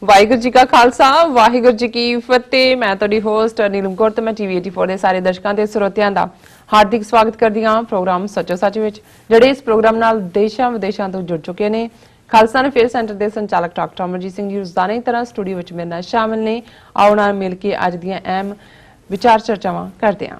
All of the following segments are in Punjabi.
ਵਾਹਿਗੁਰੂ ਜੀ ਕਾ ਖਾਲਸਾ ਵਾਹਿਗੁਰੂ ਜੀ ਕੀ ਫਤਿਹ। ਮੈਂ ਤੁਹਾਡੀ ਹੋਸਟ ਨੀਲਮ ਕੌਰ ਤੇ ਮੈਂ ਟੀਵੀ 84 ਦੇ ਸਾਰੇ ਦਰਸ਼ਕਾਂ ਤੇ ਸਰੋਤਿਆਂ ਦਾ ਹਾਰਦਿਕ ਸਵਾਗਤ ਕਰਦੀ ਹਾਂ ਪ੍ਰੋਗਰਾਮ ਸੱਚੋ ਸੱਚ ਵਿੱਚ, ਜਿਹੜੇ ਇਸ ਪ੍ਰੋਗਰਾਮ ਨਾਲ ਦੇਸ਼ਾਂ ਵਿਦੇਸ਼ਾਂ ਤੋਂ ਜੁੜ ਚੁੱਕੇ ਨੇ। ਖਾਲਸਾ ਅਫੇਅਰ ਸੈਂਟਰ ਦੇ ਸੰਚਾਲਕ ਡਾਕਟਰ ਅਮਰਜੀਤ ਸਿੰਘ ਜੀ ਰੋਜ਼ਾਨਾ ਦੀ ਤਰ੍ਹਾਂ ਸਟੂਡੀਓ ਵਿੱਚ ਮੇਰੇ ਨਾਲ ਸ਼ਾਮਿਲ ਨੇ। ਆਓ ਨਾਲ ਮਿਲ ਕੇ ਅੱਜ ਦੀਆਂ ਅਹਿਮ ਵਿਚਾਰ ਚਰਚਾਵਾਂ ਕਰਦੇ ਹਾਂ।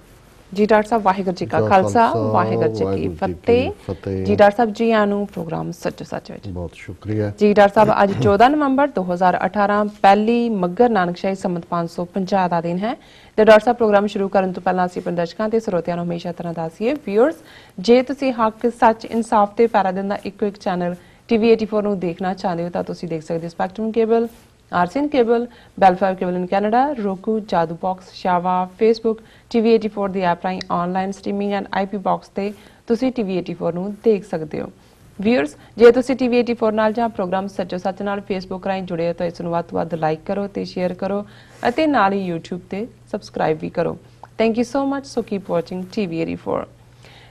जी डॉक्टर साहब वाहिगुरू जी का खालसा वाहिगुरू जी की फतेह। जी डॉक्टर साहब जी आनू प्रोग्राम सच्चो सच विच बहुत शुक्रिया जी। डॉक्टर साहब आज 14 नवंबर 2018 पहली मगर नानकशाही संमत 550 का दिन है। तो डॉक्टर साहब प्रोग्राम शुरू करने तो पहला असीं अपने दर्शकों ते श्रोतिਆਂ ਨੂੰ हमेशा तरह दसिए व्यूअर्स, जे तुसीं हक सच इंसाफ ते पैरा दिन दा इक्को एक चैनल टीवी 84 ਨੂੰ देखना चाहते हो तो तुसीं देख सकते हो spectrum cable, RCN cable, welfare cable in Canada, roku, जादू बॉक्स, शावा, फेसबुक, टीवी 84 ਦੀ ਐਪ ਰਾਹੀਂ online streaming and IP box ਤੇ ਤੁਸੀਂ टीवी 84 ਨੂੰ ਦੇਖ ਸਕਦੇ ਹੋ। ਵੀਅਰਸ, ਜੇ ਤੁਸੀਂ टीवी 84 ਨਾਲ ਜਾਂ ਪ੍ਰੋਗਰਾਮ ਸੱਚੋ ਸੱਚ ਨਾਲ ਫੇਸਬੁੱਕ ਰਾਹੀਂ ਜੁੜੇ ਹੋ ਤਾਂ ਇਸ ਨੂੰ ਵੱਧ ਤੋਂ ਵੱਧ ਲਾਈਕ ਕਰੋ ਤੇ ਸ਼ੇਅਰ ਕਰੋ ਅਤੇ ਨਾਲ ਹੀ YouTube ਤੇ ਸਬਸਕ੍ਰਾਈਬ ਵੀ ਕਰੋ। Thank you so much. So keep watching TV 84।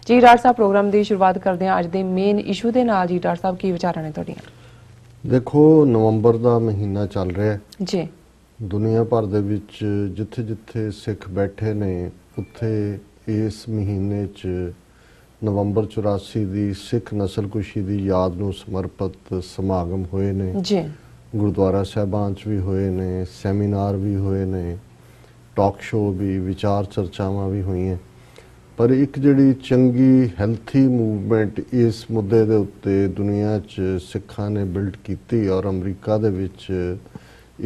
ਜੀ ਡਾਕਟਰ ਸਾਹਿਬ, ਪ੍ਰੋਗਰਾਮ ਦੀ ਸ਼ੁਰੂਆਤ ਕਰਦੇ ਹਾਂ ਅੱਜ ਦੇ ਮੇਨ ਇਸ਼ੂ ਦੇ ਨਾਲ। ਜੀ ਡਾਕਟਰ ਸਾਹਿਬ, ਕੀ ਵਿਚਾਰਾਂ ਨੇ ਤੁਹਾਡੀਆਂ? देखो, नवंबर का महीना चल रहा है जी। दुनिया भर दे विच जिथे जिथे सिख बैठे ने उत्थे इस महीने च नवंबर 84 दी सिख नस्लकुशी दी याद नूं समर्पित समागम होए ने जी। गुरुद्वारा साहिबान च भी होए ने, सैमीनार भी होए ने, टॉक शो भी, विचार चर्चावां भी हुई हैं। पर एक जिहड़ी चंगी हैल्थी मूवमेंट इस मुद्दे दे उत्ते दुनिया च सिखां ने बिल्ड कीती और अमरीका दे विच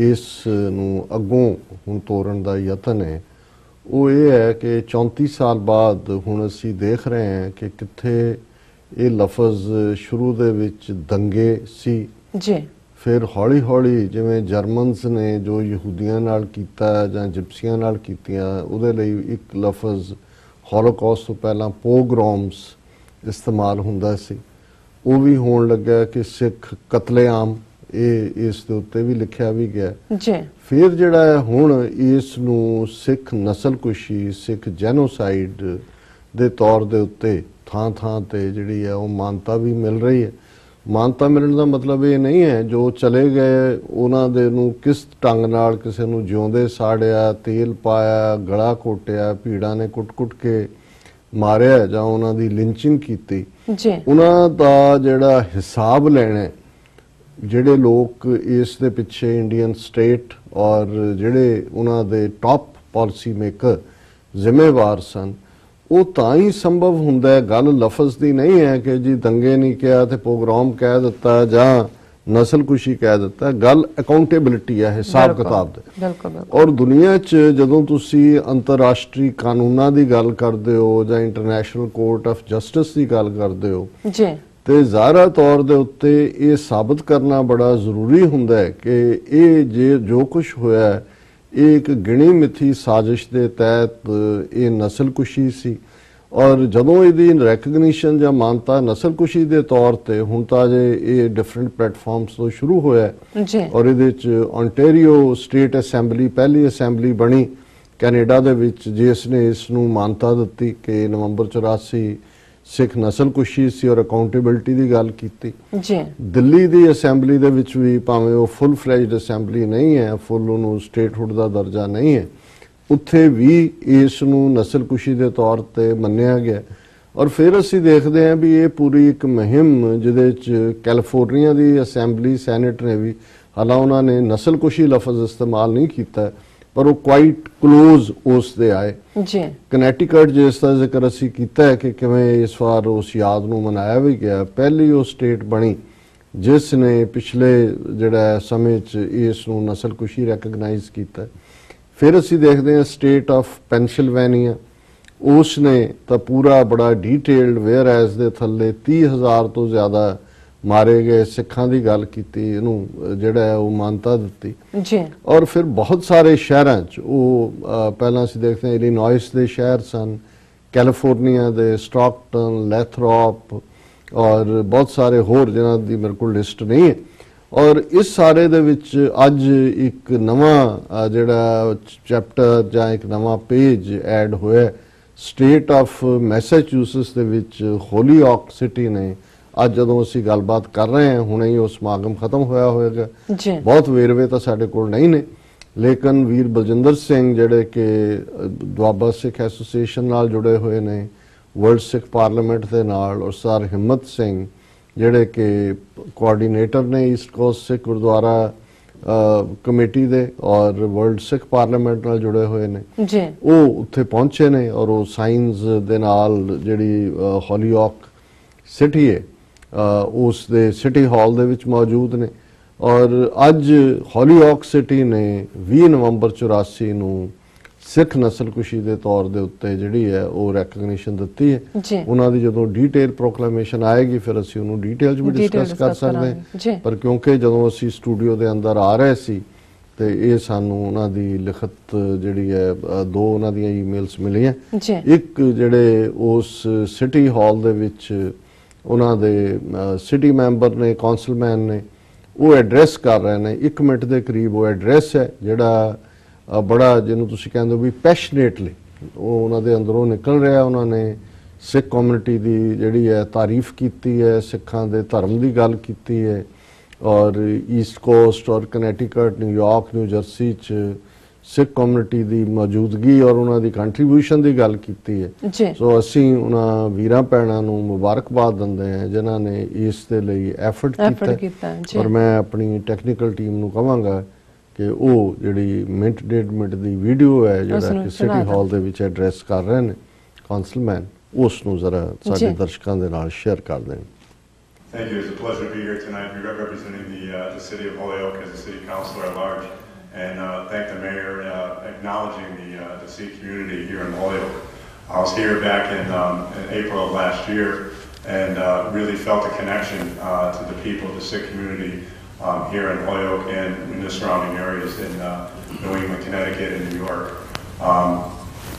इस नूं अगों हुण तोड़न दा यतन है, वो ये है कि 34 साल बाद हुण असीं देख रहे हैं कि कित्थे ये लफज शुरू दे विच दंगे सी जी, फिर हौली हौली जिवें जर्मनस ने जो यहूदियां नाल कीता जां जिप्सियां नाल कीतियां, उहदे लई एक लफज हॉलोकॉस्ट तो पहला पोग्राम्स इस्तेमाल हुंदा सी, वो भी होण लग्या कि सिख कतलेआम, ये इस दे उत्ते भी लिखिया भी गया जी। फिर जिहड़ा है हुण इस नूं सिख नस्लकुशी, सिख जेनोसाइड दे तौर दे उत्ते थां थां ते जिहड़ी है वो मानता भी मिल रही है। मानता मिलण दा मतलब ये नहीं है जो चले गए उन्हां दे नूं किस ढंग नाल किसे नूं जिउंदे साड़िया, तेल पाया, गला घोटिया, भीड़ां ने कुट-कुट के मारिया जां उन्हां दी लिंचिंग कीती जी। उन्हां दा जिहड़ा हिसाब लैणा है, जिहड़े लोग इस दे पिछे इंडियन स्टेट और जिहड़े उन्हां दे टॉप पॉलिसी मेकर जिम्मेवार सन, वो तां ही संभव हुंदा है। गल लफज दी नहीं है कि जी दंगे नहीं कहा तो पोग्राम कह दिता जां नस्लकुशी कह दिता, गल अकाउंटेबिलिटी है, हिसाब किताब दे। बिल्कुल। और दुनिया च जदों तुसी अंतरराष्ट्रीय कानूनां दी गल करदे हो जां इंटरनेशनल कोर्ट ऑफ जस्टिस दी गल करदे हो जी, ते ज़ाहिर तौर दे उत्ते ये साबित करना बड़ा जरूरी हुंदा है कि ये जो कुछ होया है एक गिणी मिथी साजिश के तहत ये नस्लकुशी सी। और जदों इहदी रैकगनीशन या मानता नस्लकुशी के तौर पर हुण तां जे ये डिफरेंट प्लेटफॉर्म्स तो शुरू होया जी। और इहदे च ओंटारियो स्टेट असैंबली पहली असैंबली बनी कैनेडा दे विच जिसने इसनूं मानता दित्ती कि नवंबर 84 सिख नस्लकुशी सी और अकाउंटेबिलिटी की गल कीती जी। दिल्ली दी असैंबली दे विच भी भावें वो फुल फ्लैज्ड असैंबली नहीं है, फुल उन्होंने स्टेटहुड का दर्जा नहीं है, उत्थे भी इस नूं नस्लकुशी के तौर पर मन्निया गया। और फिर असी देखते हैं भी ये पूरी एक मुहिम जिहदे च कैलीफोर्निया की असैंबली सैनेट ने भी, हालांकि उन्होंने नस्लकुशी लफज इस्तेमाल नहीं किया पर वो क्वाइट क्लोज उस दे आए जी। कनैटिकट जिसका जिक्र असी कीता है कि किवें इस बार उस याद नूं मनाया भी गया, पहली वो स्टेट बनी जिसने पिछले जिहड़ा समय च इस नूं नस्लकुशी रैकगनाइज किया। फिर असी देखते हैं स्टेट ऑफ पेनसिल्वेनिया, उसने तो पूरा बड़ा डिटेल्ड वेयर एज दे थल्ले 30,000 तो ज़्यादा मारे गए सिखां की गल कीती, इहनूं जिहड़ा है वो मानता दित्ती जी। और फिर बहुत सारे शहरों च वो पहला असीं देखते हैं इलिनॉइस दे शहर सन, कैलीफोर्निया दे स्टॉकटन, लैथरॉप और बहुत सारे होर जिन्हां दी मेरे कोल लिस्ट नहीं है। और इस सारे दे विच अज एक नवां जिहड़ा चैप्टर जां एक नवां पेज ऐड होया स्टेट ऑफ मैसाचुसेट्स दे विच होलीऑक सिटी ने ਅੱਜ ਜਦੋਂ ਅਸੀਂ ਗੱਲਬਾਤ ਕਰ ਰਹੇ ਹਾਂ ਹੁਣੇ ਹੀ ਉਹ ਸਮਾਗਮ ਖਤਮ ਹੋਇਆ ਹੋਵੇਗਾ ਜੀ ਬਹੁਤ ਵੇਰਵੇ ਤਾਂ ਸਾਡੇ ਕੋਲ ਨਹੀਂ ਨੇ ਲੇਕਿਨ ਵੀਰ ਬਲਜਿੰਦਰ ਸਿੰਘ ਜਿਹੜੇ ਕਿ ਦੁਆਬਾ ਸਿੱਖ ਐਸੋਸੀਏਸ਼ਨ ਨਾਲ ਜੁੜੇ ਹੋਏ ਨੇ ਵਰਲਡ ਸਿੱਖ ਪਾਰਲੀਮੈਂਟ ਦੇ ਨਾਲ ਔਰ ਸਰ ਹਿੰਮਤ ਸਿੰਘ ਜਿਹੜੇ ਕਿ ਕੋਆਰਡੀਨੇਟਰ ਨੇ ਈਸਟ ਕੋਸਟ ਸਿੱਖ ਗੁਰਦੁਆਰਾ ਕਮੇਟੀ ਦੇ ਔਰ ਵਰਲਡ ਸਿੱਖ ਪਾਰਲੀਮੈਂਟ ਨਾਲ ਜੁੜੇ ਹੋਏ ਨੇ ਜੀ ਉਹ ਉੱਥੇ ਪਹੁੰਚੇ ਨੇ ਔਰ ਉਹ ਸਾਇੰਸ ਦੇ ਨਾਲ ਜਿਹੜੀ ਹੋਲੀਓਕ ਸਿਟੀ ਹੈ ਉਸ ਦੇ ਸਿਟੀ ਹਾਲ ਦੇ ਵਿੱਚ ਮੌਜੂਦ ਨੇ ਔਰ ਅੱਜ ਹੋਲੀਓਕ ਸਿਟੀ ਨੇ 20 ਨਵੰਬਰ 84 ਨੂੰ ਸਿੱਖ ਨਸਲਕੁਸ਼ੀ ਦੇ ਤੌਰ ਦੇ ਉੱਤੇ ਜਿਹੜੀ ਹੈ ਉਹ ਰੈਕਗਨੀਸ਼ਨ ਦਿੱਤੀ ਹੈ ਜੀ ਉਹਨਾਂ ਦੀ ਜਦੋਂ ਡੀਟੇਲ ਪ੍ਰੋਕਲੇਮੇਸ਼ਨ ਆਏਗੀ ਫਿਰ ਅਸੀਂ ਉਹਨੂੰ ਡਿਟੇਲ 'ਚ ਵੀ ਡਿਸਕਸ ਕਰ ਸਕਦੇ ਹਾਂ ਪਰ ਕਿਉਂਕਿ ਜਦੋਂ ਅਸੀਂ ਸਟੂਡੀਓ ਦੇ ਅੰਦਰ ਆ ਰਹੇ ਸੀ ਤੇ ਇਹ ਸਾਨੂੰ ਉਹਨਾਂ ਦੀ ਲਿਖਤ ਜਿਹੜੀ ਹੈ ਦੋ ਉਹਨਾਂ ਦੀਆਂ ਈਮੇਲਸ ਮਿਲੀਆਂ ਇੱਕ ਜਿਹੜੇ ਉਸ ਸਿਟੀ ਹਾਲ ਦੇ ਵਿੱਚ ਉਹਨਾਂ ਦੇ ਸਿਟੀ ਮੈਂਬਰ ਨੇ ਕਾਉਂਸਲਮੈਨ ਨੇ ਉਹ ਐਡਰੈਸ ਕਰ ਰਹੇ ਨੇ 1 ਮਿੰਟ ਦੇ ਕਰੀਬ ਉਹ ਐਡਰੈਸ ਹੈ ਜਿਹੜਾ ਬੜਾ ਜਿਹਨੂੰ ਤੁਸੀਂ ਕਹਿੰਦੇ ਹੋ ਵੀ ਪੈਸ਼ਨੇਟਲੀ ਉਹ ਉਹਨਾਂ ਦੇ ਅੰਦਰੋਂ ਨਿਕਲ ਰਿਹਾ ਉਹਨਾਂ ਨੇ ਸਿੱਖ ਕਮਿਊਨਿਟੀ ਦੀ ਜਿਹੜੀ ਹੈ ਤਾਰੀਫ ਕੀਤੀ ਹੈ ਸਿੱਖਾਂ ਦੇ ਧਰਮ ਦੀ ਗੱਲ ਕੀਤੀ ਹੈ ਔਰ ਈਸਟ ਕੋਸਟ ਔਰ ਕਨੈਟੀਕਟ ਨਿਊਯਾਰਕ ਨਿਊ ਜਰਸੀ 'ਚ ਸਿੱਖ ਕਮਿਊਨਿਟੀ ਦੀ ਮੌਜੂਦਗੀ ਔਰ ਉਹਨਾਂ ਦੀ ਕੰਟਰੀਬਿਊਸ਼ਨ ਦੀ ਗੱਲ ਕੀਤੀ ਹੈ ਸੋ ਅਸੀਂ ਉਹਨਾਂ ਵੀਰਾਂ ਭੈਣਾਂ ਨੂੰ ਮੁਬਾਰਕਬਾਦ ਦਿੰਦੇ ਹਾਂ ਜਿਨ੍ਹਾਂ ਨੇ ਇਸ ਦੇ ਲਈ ਐਫਰਟ ਕੀਤਾ ਔਰ ਮੈਂ ਆਪਣੀ ਟੈਕਨੀਕਲ ਟੀਮ ਨੂੰ ਕਹਾਂਗਾ ਕਿ ਉਹ ਜਿਹੜੀ ਮਿੰਟ ਡੇਢ ਮਿੰਟ ਦੀ ਵੀਡੀਓ ਹੈ ਜਿਹੜਾ ਕਿ ਸਿਟੀ ਹਾਲ ਦੇ ਵਿੱਚ ਐਡਰੈਸ ਕਰ ਰਹੇ ਨੇ ਕਾਉਂਸਲਮੈਨ ਉਸ ਨੂੰ ਜ਼ਰਾ ਸਾਡੇ ਦਰਸ਼ਕਾਂ ਦੇ ਨਾਲ ਸ਼ੇਅਰ ਕਰ ਦੇਣ Thank you. It's a pleasure to be here tonight representing the city of Holyoke as a city councilor at large and thank the mayor acknowledging the Sikh community here in Holyoke. I was here back in April of last year and really felt a connection to the people of the Sikh community here in Holyoke and in the surrounding areas in New England, Connecticut, and New York.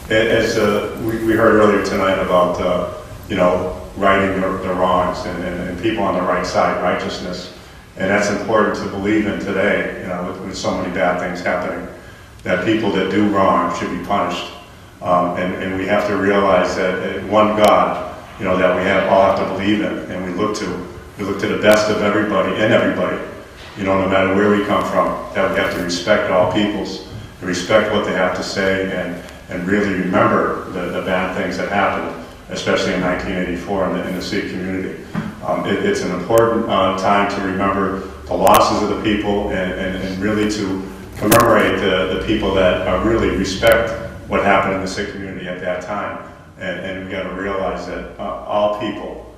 As we heard earlier tonight about, righting the wrongs and people on the right side, righteousness, and that's important to believe in today, with so many bad things happening, that people that do wrong should be punished. And we have to realize that one God, that we all have to believe in, and we look to the best of everybody and everybody, no matter where we come from, that we have to respect all peoples, respect what they have to say, and really remember the bad things that happened, especially in 1984 in the Sikh community. It's an important time to remember the losses of the people and really to commemorate the people that really respect what happened in the Sikh community at that time. And we got to realize that all people,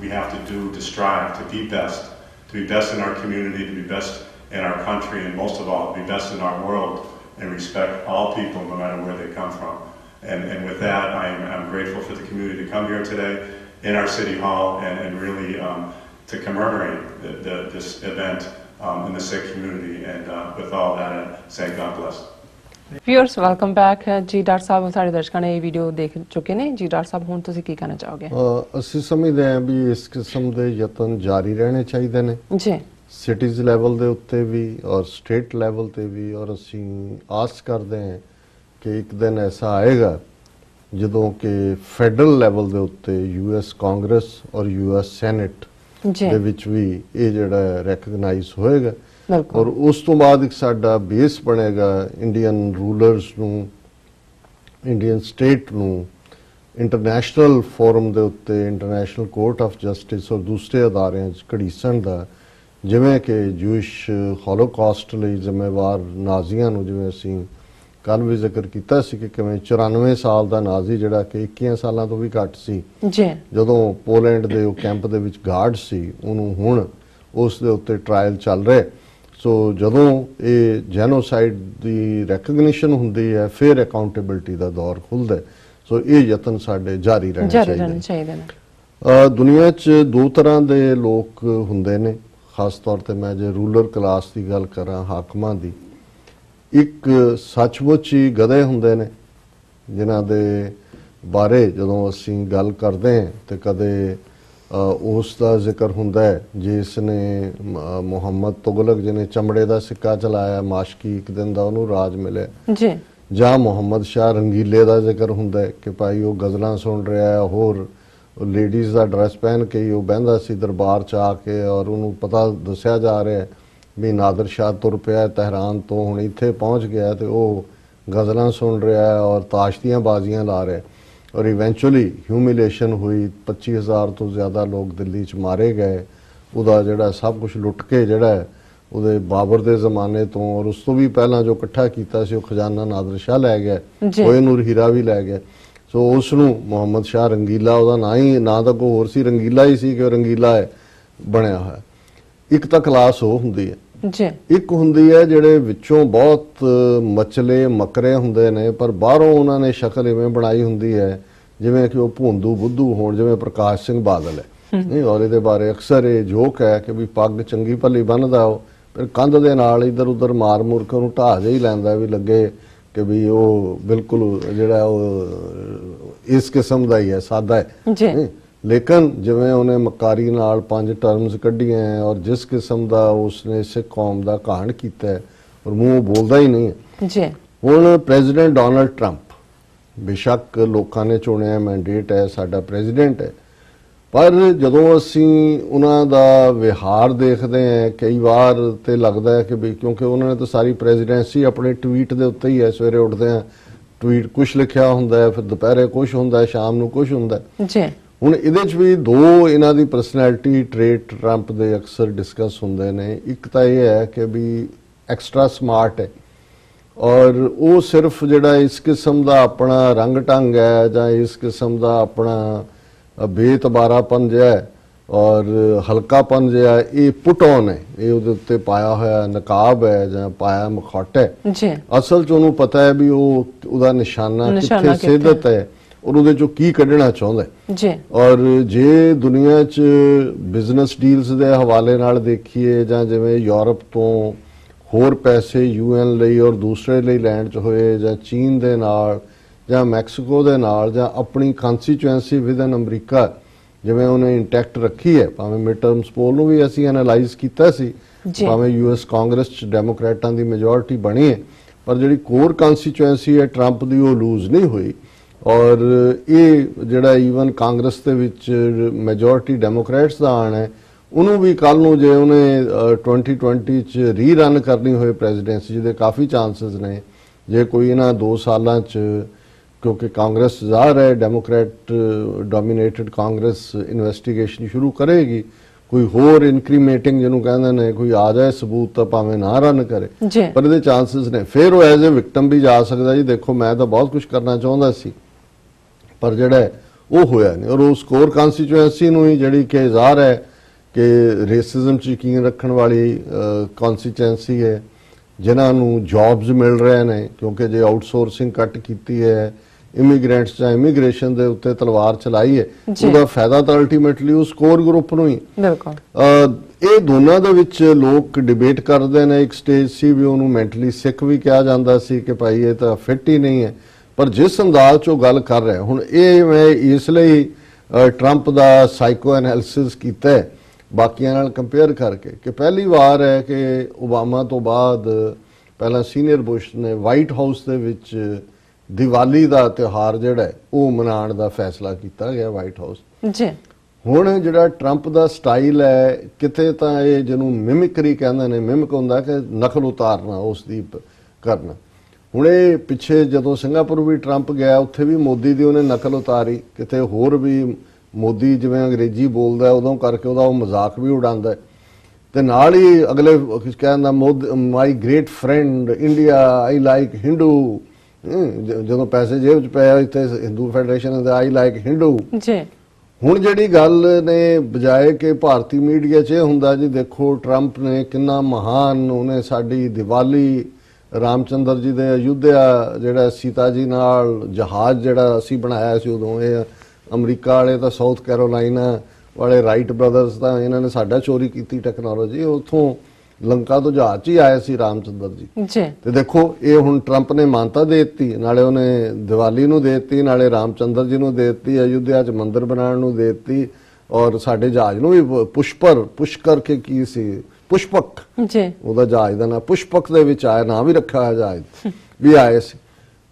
we have to strive to be best in our community, to be best in our country, and most of all, to be best in our world and respect all people no matter where they come from. And with that, I'm grateful for the community to come here today in our City Hall and really to commemorate this event in the Sikh community. And with all that, I say God bless. Viewers, welcome back. ਜੀ ਡਾਕਟਰ ਸਾਹਿਬ ਸਾਡੇ ਦਰਸ਼ਕਾਂ ਨੇ ਇਹ ਵੀਡੀਓ ਦੇਖ ਚੁੱਕੇ ਨੇ ਜੀ ਡਾਕਟਰ ਸਾਹਿਬ ਹੁਣ ਤੁਸੀਂ ਕੀ ਕਹਿਣਾ ਚਾਹੋਗੇ ਅਸੀਂ ਸਮਝਦੇ ਹਾਂ ਵੀ ਇਸ ਕਿਸਮ ਦੇ ਯਤਨ ਜਾਰੀ ਰਹਿਣੇ ਚਾਹੀਦੇ ਨੇ ਜੀ ਸਿਟੀਜ਼ ਲੈਵਲ ਦੇ ਉੱਤੇ ਵੀ ਔਰ ਸਟੇਟ ਲੈਵਲ ਤੇ ਵੀ ਔਰ ਅਸੀਂ ਆਸ ਕਰਦੇ ਹਾਂ ਕਿ ਇੱਕ ਦਿਨ ਐਸਾ ਆਏਗਾ ਜਦੋਂ ਕਿ ਫੈਡਰਲ ਲੈਵਲ ਦੇ ਉੱਤੇ ਯੂਐਸ ਕਾਂਗਰਸ ਔਰ ਯੂਐਸ ਸੈਨੇਟ ਦੇ ਵਿੱਚ ਵੀ ਇਹ ਜਿਹੜਾ ਰੈਕਗਨਾਈਜ਼ ਹੋਏਗਾ ਔਰ ਉਸ ਤੋਂ ਬਾਅਦ ਇੱਕ ਸਾਡਾ ਬੇਸ ਬਣੇਗਾ ਇੰਡੀਅਨ ਰੂਲਰਸ ਨੂੰ ਇੰਡੀਅਨ ਸਟੇਟ ਨੂੰ ਇੰਟਰਨੈਸ਼ਨਲ ਫੋਰਮ ਦੇ ਉੱਤੇ ਇੰਟਰਨੈਸ਼ਨਲ ਕੋਰਟ ਆਫ ਜਸਟਿਸ ਔਰ ਦੂਸਰੇ ਅਦਾਰਿਆਂ 'ਚ ਘੜੀਸਣ ਦਾ ਜਿਵੇਂ ਕਿ ਜੂਇਸ਼ ਹੋਲੋਕਾਸਟ ਲਈ ਜ਼ਿੰਮੇਵਾਰ ਨਾਜ਼ੀਆਂ ਨੂੰ ਜਿਵੇਂ ਅਸੀਂ ਕੱਲ ਵੀ ਜ਼ਿਕਰ ਕੀਤਾ ਸੀ ਕਿ ਕਿਵੇਂ 94 ਸਾਲ ਦਾ ਨਾਜ਼ੀ ਜਿਹੜਾ ਕਿ 21 ਸਾਲਾਂ ਤੋਂ ਵੀ ਘੱਟ ਸੀ ਜਦੋਂ ਪੋਲੈਂਡ ਦੇ ਉਹ ਕੈਂਪ ਦੇ ਵਿੱਚ ਗਾਰਡ ਸੀ ਉਹਨੂੰ ਹੁਣ ਉਸ ਦੇ ਉੱਤੇ ਟ੍ਰਾਇਲ ਚੱਲ ਰਿਹਾ ਸੋ ਜਦੋਂ ਇਹ ਜੈਨੋਸਾਈਡ ਦੀ ਰੈਕਗਨੀਸ਼ਨ ਹੁੰਦੀ ਹੈ ਫਿਰ ਅਕਾਊਂਟੇਬਿਲਟੀ ਦਾ ਦੌਰ ਖੁੱਲਦਾ ਸੋ ਇਹ ਯਤਨ ਸਾਡੇ ਜਾਰੀ ਰਹਿਣੇ ਚਾਹੀਦੇ ਨੇ ਦੁਨੀਆ 'ਚ ਦੋ ਤਰ੍ਹਾਂ ਦੇ ਲੋਕ ਹੁੰਦੇ ਨੇ ਖਾਸ ਤੌਰ ਤੇ ਮੈਂ ਜੇ ਰੂਲਰ ਕਲਾਸ ਦੀ ਗੱਲ ਕਰਾਂ ਹਾਕਮਾਂ ਦੀ ਇੱਕ ਸੱਚਮੁੱਚ ਹੀ ਗਧੇ ਹੁੰਦੇ ਨੇ ਜਿਨ੍ਹਾਂ ਦੇ ਬਾਰੇ ਜਦੋਂ ਅਸੀਂ ਗੱਲ ਕਰਦੇ ਹਾਂ ਤੇ ਕਦੇ ਉਸ ਦਾ ਜ਼ਿਕਰ ਹੁੰਦਾ ਹੈ ਜਿਸ ਨੇ ਮੁਹੰਮਦ ਤੁਗਲਕ ਜਿਹਨੇ ਚਮੜੇ ਦਾ ਸਿੱਕਾ ਚਲਾਇਆ ਮਾਸ਼ਕੀ ਇੱਕ ਦਿਨ ਦਾ ਉਹਨੂੰ ਰਾਜ ਮਿਲਿਆ ਜਾਂ ਮੁਹੰਮਦ ਸ਼ਾਹ ਰੰਗੀਲੇ ਦਾ ਜ਼ਿਕਰ ਹੁੰਦਾ ਹੈ ਕਿ ਭਾਈ ਉਹ ਗਜ਼ਲਾਂ ਸੁਣ ਰਿਹਾ ਹੈ ਹੋਰ ਲੇਡੀਜ਼ ਦਾ ਡਰੈਸ ਪਹਿਨ ਕੇ ਹੀ ਉਹ ਬਹਿੰਦਾ ਸੀ ਦਰਬਾਰ 'ਚ ਆ ਕੇ, ਔਰ ਉਹਨੂੰ ਪਤਾ ਦੱਸਿਆ ਜਾ ਰਿਹਾ ਵੀ ਨਾਦਰ ਸ਼ਾਹ ਤੁਰ ਪਿਆ ਤਹਿਰਾਨ ਤੋਂ, ਹੁਣ ਇੱਥੇ ਪਹੁੰਚ ਗਿਆ ਤੇ ਉਹ ਗਜ਼ਲਾਂ ਸੁਣ ਰਿਹਾ ਹੈ ਔਰ ਤਾਸ਼ ਦੀਆਂ ਬਾਜ਼ੀਆਂ ਲਾ ਰਿਹਾ, ਔਰ ਇਵੈਂਚੁਅਲੀ ਹਿਊਮਿਲੇਸ਼ਨ ਹੋਈ। 25,000 ਤੋਂ ਜ਼ਿਆਦਾ ਲੋਕ ਦਿੱਲੀ 'ਚ ਮਾਰੇ ਗਏ। ਉਹਦਾ ਜਿਹੜਾ ਸਭ ਕੁਝ ਲੁੱਟ ਕੇ ਜਿਹੜਾ ਉਹਦੇ ਬਾਬਰ ਦੇ ਜ਼ਮਾਨੇ ਤੋਂ ਔਰ ਉਸ ਤੋਂ ਵੀ ਪਹਿਲਾਂ ਜੋ ਇਕੱਠਾ ਕੀਤਾ ਸੀ ਉਹ ਖਜ਼ਾਨਾ ਨਾਦਰ ਸ਼ਾਹ ਲੈ ਗਿਆ, ਕੋਏ ਨੂਰ ਹੀਰਾ ਵੀ ਲੈ ਗਿਆ। ਸੋ ਉਸ ਨੂੰ ਮੁਹੰਮਦ ਸ਼ਾਹ ਰੰਗੀਲਾ, ਉਹਦਾ ਨਾਂ ਤਾਂ ਕੋਈ ਹੋਰ ਸੀ, ਰੰਗੀਲਾ ਹੀ ਸੀ ਕਿ ਉਹ ਰੰਗੀਲਾ ਹੈ ਬਣਿਆ ਹੋਇਆ। ਇੱਕ ਤਾਂ ਕਲਾਸ ਉਹ ਹੁੰਦੀ ਹੈ ਜੀ, ਇੱਕ ਹੁੰਦੀ ਹੈ ਜਿਹੜੇ ਵਿੱਚੋਂ ਬਹੁਤ ਮਚਲੇ ਮਕਰੇ ਹੁੰਦੇ ਨੇ, ਪਰ ਬਾਹਰੋਂ ਉਹਨਾਂ ਨੇ ਸ਼ਕਲ ਇਵੇਂ ਬਣਾਈ ਹੁੰਦੀ ਹੈ ਜਿਵੇਂ ਕਿ ਉਹ ਭੋਂਦੂ ਬੁੱਧੂ ਹੋਣ, ਜਿਵੇਂ ਪ੍ਰਕਾਸ਼ ਸਿੰਘ ਬਾਦਲ ਹੈ। ਨਹੀਂ, ਔਰ ਇਹਦੇ ਬਾਰੇ ਅਕਸਰ ਇਹ ਜੋਕ ਹੈ ਕਿ ਵੀ ਪੱਗ ਚੰਗੀ ਭਲੀ ਬੰਨਦਾ ਉਹ, ਫਿਰ ਕੰਧ ਦੇ ਨਾਲ ਇੱਧਰ ਉੱਧਰ ਮਾਰ ਮੁਰ ਕੇ ਉਹਨੂੰ ਢਾਹ ਜਿਹਾ ਹੀ ਲੈਂਦਾ ਵੀ ਲੱਗੇ ਕਿ ਵੀ ਉਹ ਬਿਲਕੁਲ ਜਿਹੜਾ ਉਹ ਇਸ ਕਿਸਮ ਦਾ ਹੀ ਹੈ, ਸਾਦਾ ਹੈ। ਲੇਕਿਨ ਜਿਵੇਂ ਉਹਨੇ ਮਕਾਰੀ ਨਾਲ 5 ਟਰਮਸ ਕੱਢੀਆਂ ਔਰ ਜਿਸ ਕਿਸਮ ਦਾ ਉਸਨੇ ਸਿੱਖ ਕੌਮ ਦਾ ਘਾਣ ਕੀਤਾ ਔਰ ਮੂੰਹ ਬੋਲਦਾ ਹੀ ਨਹੀਂ ਹੈ। ਹੁਣ ਪ੍ਰੈਜ਼ੀਡੈਂਟ ਡੋਨਾਲਡ ਟਰੰਪ, ਬੇਸ਼ੱਕ ਲੋਕਾਂ ਨੇ ਚੁਣਿਆ, ਮੈਂਡੇਟ ਹੈ, ਸਾਡਾ ਪ੍ਰੈਜ਼ੀਡੈਂਟ ਹੈ, ਪਰ ਜਦੋਂ ਅਸੀਂ ਉਹਨਾਂ ਦਾ ਵਿਹਾਰ ਦੇਖਦੇ ਹਾਂ ਕਈ ਵਾਰ ਤੇ ਲੱਗਦਾ ਹੈ ਕਿ ਵੀ ਕਿਉਂਕਿ ਉਹਨਾਂ ਨੇ ਤਾਂ ਸਾਰੀ ਪ੍ਰੈਜ਼ੀਡੈਂਸੀ ਆਪਣੇ ਟਵੀਟ ਦੇ ਉੱਤੇ ਹੀ ਹੈ। ਸਵੇਰੇ ਉੱਠਦੇ ਆ ਟਵੀਟ ਕੁਛ ਲਿਖਿਆ ਹੁੰਦਾ ਹੈ, ਫਿਰ ਦੁਪਹਿਰੇ ਕੁਛ ਹੁੰਦਾ ਹੈ, ਸ਼ਾਮ ਨੂੰ ਕੁਛ ਹੁੰਦਾ ਹੈ। ਹੁਣ ਇਹਦੇ 'ਚ ਵੀ ਦੋ ਇਹਨਾਂ ਦੀ ਪਰਸਨੈਲਿਟੀ ਟ੍ਰੇਟ ਟਰੰਪ ਦੇ ਅਕਸਰ ਡਿਸਕਸ ਹੁੰਦੇ ਨੇ। ਇੱਕ ਤਾਂ ਇਹ ਹੈ ਕਿ ਵੀ ਐਕਸਟਰਾ ਸਮਾਰਟ ਹੈ ਔਰ ਉਹ ਸਿਰਫ ਜਿਹੜਾ ਇਸ ਕਿਸਮ ਦਾ ਆਪਣਾ ਰੰਗ ਢੰਗ ਹੈ ਜਾਂ ਇਸ ਕਿਸਮ ਦਾ ਆਪਣਾ ਬੇਤਬਾਰਾਪਨ ਜਿਹਾ ਹੈ ਔਰ ਹਲਕਾਪਨ ਜਿਹਾ, ਇਹ ਪੁੱਟ ਔਨ ਹੈ, ਇਹ ਉਹਦੇ ਉੱਤੇ ਪਾਇਆ ਹੋਇਆ ਨਕਾਬ ਹੈ ਜਾਂ ਪਾਇਆ ਮਖੌਟ ਹੈ। ਅਸਲ 'ਚ ਉਹਨੂੰ ਪਤਾ ਹੈ ਵੀ ਉਹ ਉਹਦਾ ਨਿਸ਼ਾਨਾ ਕਿੱਥੇ ਸਿੱਧਤ ਹੈ ਔਰ ਉਹਦੇ 'ਚੋਂ ਕੀ ਕੱਢਣਾ ਚਾਹੁੰਦਾ ਹੈ। ਔਰ ਜੇ ਦੁਨੀਆ 'ਚ ਬਿਜ਼ਨਸ ਡੀਲਸ ਦੇ ਹਵਾਲੇ ਨਾਲ ਦੇਖੀਏ ਜਾਂ ਜਿਵੇਂ ਯੂਰਪ ਤੋਂ ਹੋਰ ਪੈਸੇ UN ਲਈ ਔਰ ਦੂਸਰੇ ਲਈ ਲੈਣ 'ਚ ਹੋਏ, ਜਾਂ ਚੀਨ ਦੇ ਨਾਲ ਜਾਂ ਮੈਕਸੀਕੋ ਦੇ ਨਾਲ, ਜਾਂ ਆਪਣੀ ਕਨਸਟੀਚੁਐਂਸੀ ਵਿਦਨ ਅਮਰੀਕਾ ਜਿਵੇਂ ਉਹਨੇ ਇੰਟੈਕਟ ਰੱਖੀ ਹੈ, ਭਾਵੇਂ ਮਿਡ ਟਰਮਸ ਪੋਲ ਨੂੰ ਵੀ ਅਸੀਂ ਐਨਾਲਾਈਜ਼ ਕੀਤਾ ਸੀ, ਭਾਵੇਂ US ਕਾਂਗਰਸ 'ਚ ਡੈਮੋਕ੍ਰੈਟਾਂ ਦੀ ਮੈਜੋਰਿਟੀ ਬਣੀ ਹੈ, ਪਰ ਜਿਹੜੀ ਕੋਰ ਕਨਸਟੀਚੁਐਂਸੀ ਹੈ ਟਰੰਪ ਦੀ ਉਹ ਲੂਜ਼ ਨਹੀਂ ਹੋਈ। ਔਰ ਇਹ ਜਿਹੜਾ ਈਵਨ ਕਾਂਗਰਸ ਦੇ ਵਿੱਚ ਮੈਜੋਰਿਟੀ ਡੈਮੋਕ੍ਰੈਟਸ ਦਾ ਆਉਣਾ ਹੈ, ਉਹਨੂੰ ਵੀ ਕੱਲ ਨੂੰ ਜੇ ਉਹਨੇ 2020 'ਚ ਰੀ-ਰਨ ਕਰਨੀ ਹੋਏ ਪ੍ਰੈਜ਼ੀਡੈਂਸੀ, ਜਿਹਦੇ ਕਾਫੀ ਚਾਂਸਸ ਨੇ, ਜੇ ਕੋਈ ਇਹਨਾਂ 2 ਸਾਲਾਂ 'ਚ, ਕਿਉਂਕਿ ਕਾਂਗਰਸ ਜ਼ਾਹਰ ਹੈ ਡੈਮੋਕ੍ਰੈਟ ਡੋਮੀਨੇਟਡ ਕਾਂਗਰਸ ਇਨਵੈਸਟੀਗੇਸ਼ਨ ਸ਼ੁਰੂ ਕਰੇਗੀ, ਕੋਈ ਹੋਰ ਇਨਕਰੀਮੇਟਿੰਗ ਜਿਹਨੂੰ ਕਹਿੰਦੇ ਨੇ ਕੋਈ ਆ ਜਾਏ ਸਬੂਤ ਤਾਂ ਭਾਵੇਂ ਨਾ ਰਨ ਕਰੇ, ਪਰ ਇਹਦੇ ਚਾਂਸਸ ਨੇ। ਫਿਰ ਉਹ ਐਜ਼ ਏ ਵਿਕਟਮ ਵੀ ਜਾ ਸਕਦਾ, ਜੀ ਦੇਖੋ ਮੈਂ ਤਾਂ ਬਹੁਤ ਕੁਝ ਕਰਨਾ ਚਾਹੁੰਦਾ ਸੀ ਪਰ ਜਿਹੜਾ ਉਹ ਹੋਇਆ ਨਹੀਂ। ਔਰ ਉਸ ਕੋਰ ਕਨਸਟੀਚੁਐਂਸੀ ਨੂੰ ਹੀ ਜਿਹੜੀ ਕਿ ਜ਼ਾਹਰ ਹੈ ਕਿ ਰੇਸਿਜ਼ਮ 'ਚ ਯਕੀਨ ਰੱਖਣ ਵਾਲੀ ਕਨਸਟੀਚੁਐਂਸੀ ਹੈ, ਜਿਨ੍ਹਾਂ ਨੂੰ ਜੌਬਸ ਮਿਲ ਰਹੇ ਨੇ, ਕਿਉਂਕਿ ਜੇ ਆਊਟਸੋਰਸਿੰਗ ਕੱਟ ਕੀਤੀ ਹੈ, ਇਮੀਗ੍ਰੈਂਟਸ ਜਾਂ ਇਮੀਗ੍ਰੇਸ਼ਨ ਦੇ ਉੱਤੇ ਤਲਵਾਰ ਚਲਾਈ ਹੈ, ਉਹਦਾ ਫਾਇਦਾ ਤਾਂ ਅਲਟੀਮੇਟਲੀ ਉਸ ਕੋਰ ਗਰੁੱਪ ਨੂੰ ਹੀ। ਇਹ ਦੋਨਾਂ ਦੇ ਵਿੱਚ ਲੋਕ ਡਿਬੇਟ ਕਰਦੇ ਨੇ। ਇੱਕ ਸਟੇਜ ਸੀ ਵੀ ਉਹਨੂੰ ਮੈਂਟਲੀ ਸਿੱਖ ਵੀ ਕਿਹਾ ਜਾਂਦਾ ਸੀ ਕਿ ਭਾਈ ਇਹ ਤਾਂ ਫਿੱਟ ਹੀ ਨਹੀਂ ਹੈ, ਪਰ ਜਿਸ ਅੰਦਾਜ਼ 'ਚ ਉਹ ਗੱਲ ਕਰ ਰਿਹਾ, ਹੁਣ ਇਹ ਮੈਂ ਇਸ ਲਈ ਟਰੰਪ ਦਾ ਸਾਈਕੋ ਐਨਾਲਿਸਿਸ ਕੀਤਾ ਹੈ ਬਾਕੀਆਂ ਨਾਲ ਕੰਪੇਅਰ ਕਰਕੇ ਕਿ ਪਹਿਲੀ ਵਾਰ ਹੈ ਕਿ ਓਬਾਮਾ ਤੋਂ ਬਾਅਦ ਪਹਿਲਾਂ ਸੀਨੀਅਰ ਬੁਸ਼ ਨੇ ਵਾਈਟ ਹਾਊਸ ਦੇ ਵਿੱਚ ਦੀਵਾਲੀ ਦਾ ਤਿਉਹਾਰ ਜਿਹੜਾ ਉਹ ਮਨਾਉਣ ਦਾ ਫੈਸਲਾ ਕੀਤਾ ਗਿਆ ਵਾਈਟ ਹਾਊਸ। ਹੁਣ ਜਿਹੜਾ ਟਰੰਪ ਦਾ ਸਟਾਈਲ ਹੈ, ਕਿਤੇ ਤਾਂ ਇਹ ਜਿਹਨੂੰ ਮਿਮਿਕਰੀ ਕਹਿੰਦੇ ਨੇ, ਮਿਮਿਕ ਹੁੰਦਾ ਕਿ ਨਕਲ ਉਤਾਰਨਾ ਉਸ ਦੀ ਕਰਨਾ। ਹੁਣ ਇਹ ਪਿੱਛੇ ਜਦੋਂ ਸਿੰਗਾਪੁਰ ਵੀ ਟਰੰਪ ਗਿਆ, ਉੱਥੇ ਵੀ ਮੋਦੀ ਦੀ ਉਹਨੇ ਨਕਲ ਉਤਾਰੀ, ਕਿਤੇ ਹੋਰ ਵੀ ਮੋਦੀ ਜਿਵੇਂ ਅੰਗਰੇਜ਼ੀ ਬੋਲਦਾ ਉਦੋਂ ਕਰਕੇ ਉਹਦਾ ਉਹ ਮਜ਼ਾਕ ਵੀ ਉਡਾਉਂਦਾ, ਤੇ ਨਾਲ ਹੀ ਅਗਲੇ ਕਹਿੰਦਾ my great friend India, I like Hindu, ਜਦੋਂ ਪੈਸੇ ਜੇਬ 'ਚ ਪਿਆ ਇੱਥੇ ਹਿੰਦੂ ਫੈਡਰੇਸ਼ਨ ਦਾ ਆਈ ਲਾਈਕ ਹਿੰਦੂ। ਹੁਣ ਜਿਹੜੀ ਗੱਲ ਨੇ ਬਜਾਏ ਕਿ ਭਾਰਤੀ ਮੀਡੀਆ 'ਚ ਇਹ ਹੁੰਦਾ ਜੀ ਦੇਖੋ ਟਰੰਪ ਨੇ ਕਿੰਨਾ ਮਹਾਨ, ਉਹਨੇ ਸਾਡੀ ਦੀਵਾਲੀ, ਰਾਮਚੰਦਰ ਜੀ ਦੇ ਅਯੁੱਧਿਆ ਜਿਹੜਾ ਸੀਤਾ ਜੀ ਨਾਲ ਜਹਾਜ਼ ਜਿਹੜਾ ਅਸੀਂ ਬਣਾਇਆ ਸੀ ਉਦੋਂ, ਇਹ ਅਮਰੀਕਾ ਵਾਲੇ ਤਾਂ ਸਾਊਥ ਕੈਰੋਲਾਈਨਾ ਵਾਲੇ ਰਾਈਟ ਬ੍ਰਦਰਸ ਤਾਂ ਇਹਨਾਂ ਨੇ ਸਾਡਾ ਚੋਰੀ ਕੀਤੀ ਟੈਕਨੋਲੋਜੀ, ਉੱਥੋਂ ਲੰਕਾ ਤੋਂ ਜਹਾਜ਼ 'ਚ ਹੀ ਆਏ ਸੀ ਰਾਮਚੰਦਰ ਜੀ। ਤੇ ਦੇਖੋ ਇਹ ਹੁਣ ਟਰੰਪ ਨੇ ਮਾਨਤਾ ਦੇ ਦਿੱਤੀ, ਨਾਲੇ ਉਹਨੇ ਦੀਵਾਲੀ ਨੂੰ ਦੇ ਦਿੱਤੀ, ਨਾਲੇ ਰਾਮਚੰਦਰ ਜੀ ਨੂੰ ਦੇ ਦਿੱਤੀ, ਅਯੁੱਧਿਆ 'ਚ ਮੰਦਿਰ ਬਣਾਉਣ ਨੂੰ ਦੇ ਦਿੱਤੀ, ਔਰ ਸਾਡੇ ਜਹਾਜ਼ ਨੂੰ ਵੀ ਪੁਸ਼ਕਰ ਕੇ ਕੀ ਸੀ, ਪੁਸ਼ਪਕ ਉਹਦਾ ਜਹਾਜ਼ ਦਾ ਨਾਂ ਪੁਸ਼ਪਕ ਦੇ ਵਿੱਚ ਆਇਆ, ਨਾਂ ਵੀ ਰੱਖਿਆ ਹੋਇਆ ਜਹਾਜ਼ ਵੀ ਆਏ ਸੀ।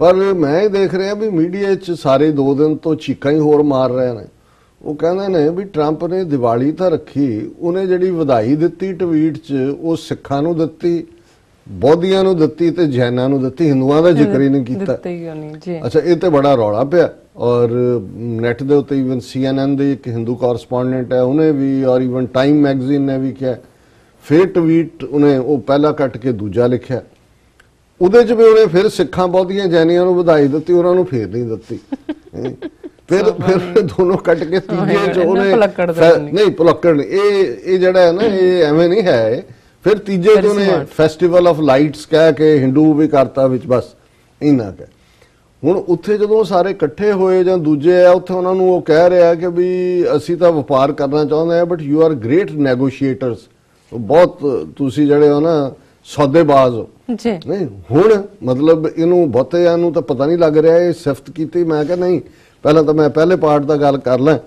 ਪਰ ਮੈਂ ਦੇਖ ਰਿਹਾ ਵੀ ਮੀਡੀਆ 'ਚ ਸਾਰੇ 2 ਦਿਨ ਤੋਂ ਚੀਕਾਂ ਹੀ ਹੋਰ ਮਾਰ ਰਹੇ ਨੇ। ਉਹ ਕਹਿੰਦੇ ਨੇ ਵੀ ਟਰੰਪ ਨੇ ਦੀਵਾਲੀ ਤਾਂ ਰੱਖੀ, ਉਹਨੇ ਜਿਹੜੀ ਵਧਾਈ ਦਿੱਤੀ ਟਵੀਟ 'ਚ ਉਹ ਸਿੱਖਾਂ ਨੂੰ ਦਿੱਤੀ, ਬੌਧੀਆਂ ਨੂੰ ਦਿੱਤੀ ਤੇ ਜੈਨਾਂ ਨੂੰ ਦਿੱਤੀ, ਹਿੰਦੂਆਂ ਦਾ ਜ਼ਿਕਰ ਹੀ ਨਹੀਂ ਕੀਤਾ। ਅੱਛਾ, ਇਹ ਤੇ ਬੜਾ ਰੌਲਾ ਪਿਆ। ਔਰ ਨੈਟ ਦੇ ਉੱਤੇ ਈਵਨ CNN ਦੇ ਇੱਕ ਹਿੰਦੂ ਕੋਰਸਪੋਂਡੈਂਟ ਹੈ, ਉਹਨੇ ਵੀ, ਔਰ ਈਵਨ ਟਾਈਮ ਮੈਗਜ਼ੀਨ ਨੇ ਵੀ ਕਿਹਾ। ਫਿਰ ਟਵੀਟ ਉਹਨੇ ਉਹ ਪਹਿਲਾ ਕੱਟ ਕੇ ਦੂਜਾ ਲਿਖਿਆ, ਉਹਦੇ 'ਚ ਵੀ ਉਹਨੇ ਫਿਰ ਸਿੱਖਾਂ ਬੌਧੀਆਂ ਜੈਨੀਆਂ ਨੂੰ ਵਧਾਈ ਦਿੱਤੀ, ਉਹਨਾਂ ਨੂੰ ਫੇਰ ਨਹੀਂ ਦਿੱਤੀ। ਫਿਰ ਦੋਨੋਂ ਕੱਟ ਕੇ ਤੀਜੇ 'ਚ ਉਹਨੇ ਨਹੀਂ ਭੁਲੱਕੜ ਨਹੀਂ, ਇਹ ਜਿਹੜਾ ਹੈ ਨਾ ਇਹ ਐਵੇਂ ਨਹੀਂ ਹੈ। ਫਿਰ ਤੀਜੇ 'ਚ ਉਹਨੇ ਫੈਸਟੀਵਲ ਆਫ ਲਾਈਟਸ ਕਹਿ ਕੇ ਹਿੰਦੂ ਵੀ ਕਰਤਾ ਵਿੱਚ, ਬਸ ਇੰਨਾ ਕਹਿ। ਹੁਣ ਉੱਥੇ ਜਦੋਂ ਸਾਰੇ ਇਕੱਠੇ ਹੋਏ ਜਾਂ ਦੂਜੇ ਆ ਉੱਥੇ, ਉਹਨਾਂ ਨੂੰ ਉਹ ਕਹਿ ਰਿਹਾ ਕਿ ਵੀ ਅਸੀਂ ਤਾਂ ਵਪਾਰ ਕਰਨਾ ਚਾਹੁੰਦੇ ਆ, ਬਟ ਯੂ ਆਰ ਗ੍ਰੇਟ ਨੈਗੋਸ਼ੀਏਟਰਸ, ਬਹੁਤ ਤੁਸੀਂ ਜਿਹੜੇ ਹੋ ਨਾ ਸੌਦੇਬਾਜ਼ ਹੋ ਜੀ। ਨਹੀਂ ਹੁਣ ਮਤਲਬ ਇਹਨੂੰ ਬਹੁਤਿਆਂ ਨੂੰ ਤਾਂ ਪਤਾ ਨਹੀਂ ਲੱਗ ਰਿਹਾ, ਇਹ ਸਿਫਤ ਕੀਤੀ। ਮੈਂ ਕਿਹਾ ਨਹੀਂ, ਪਹਿਲਾਂ ਤਾਂ ਮੈਂ ਪਹਿਲੇ ਪਾਰਟ ਦਾ ਗੱਲ ਕਰ ਲਾਂ।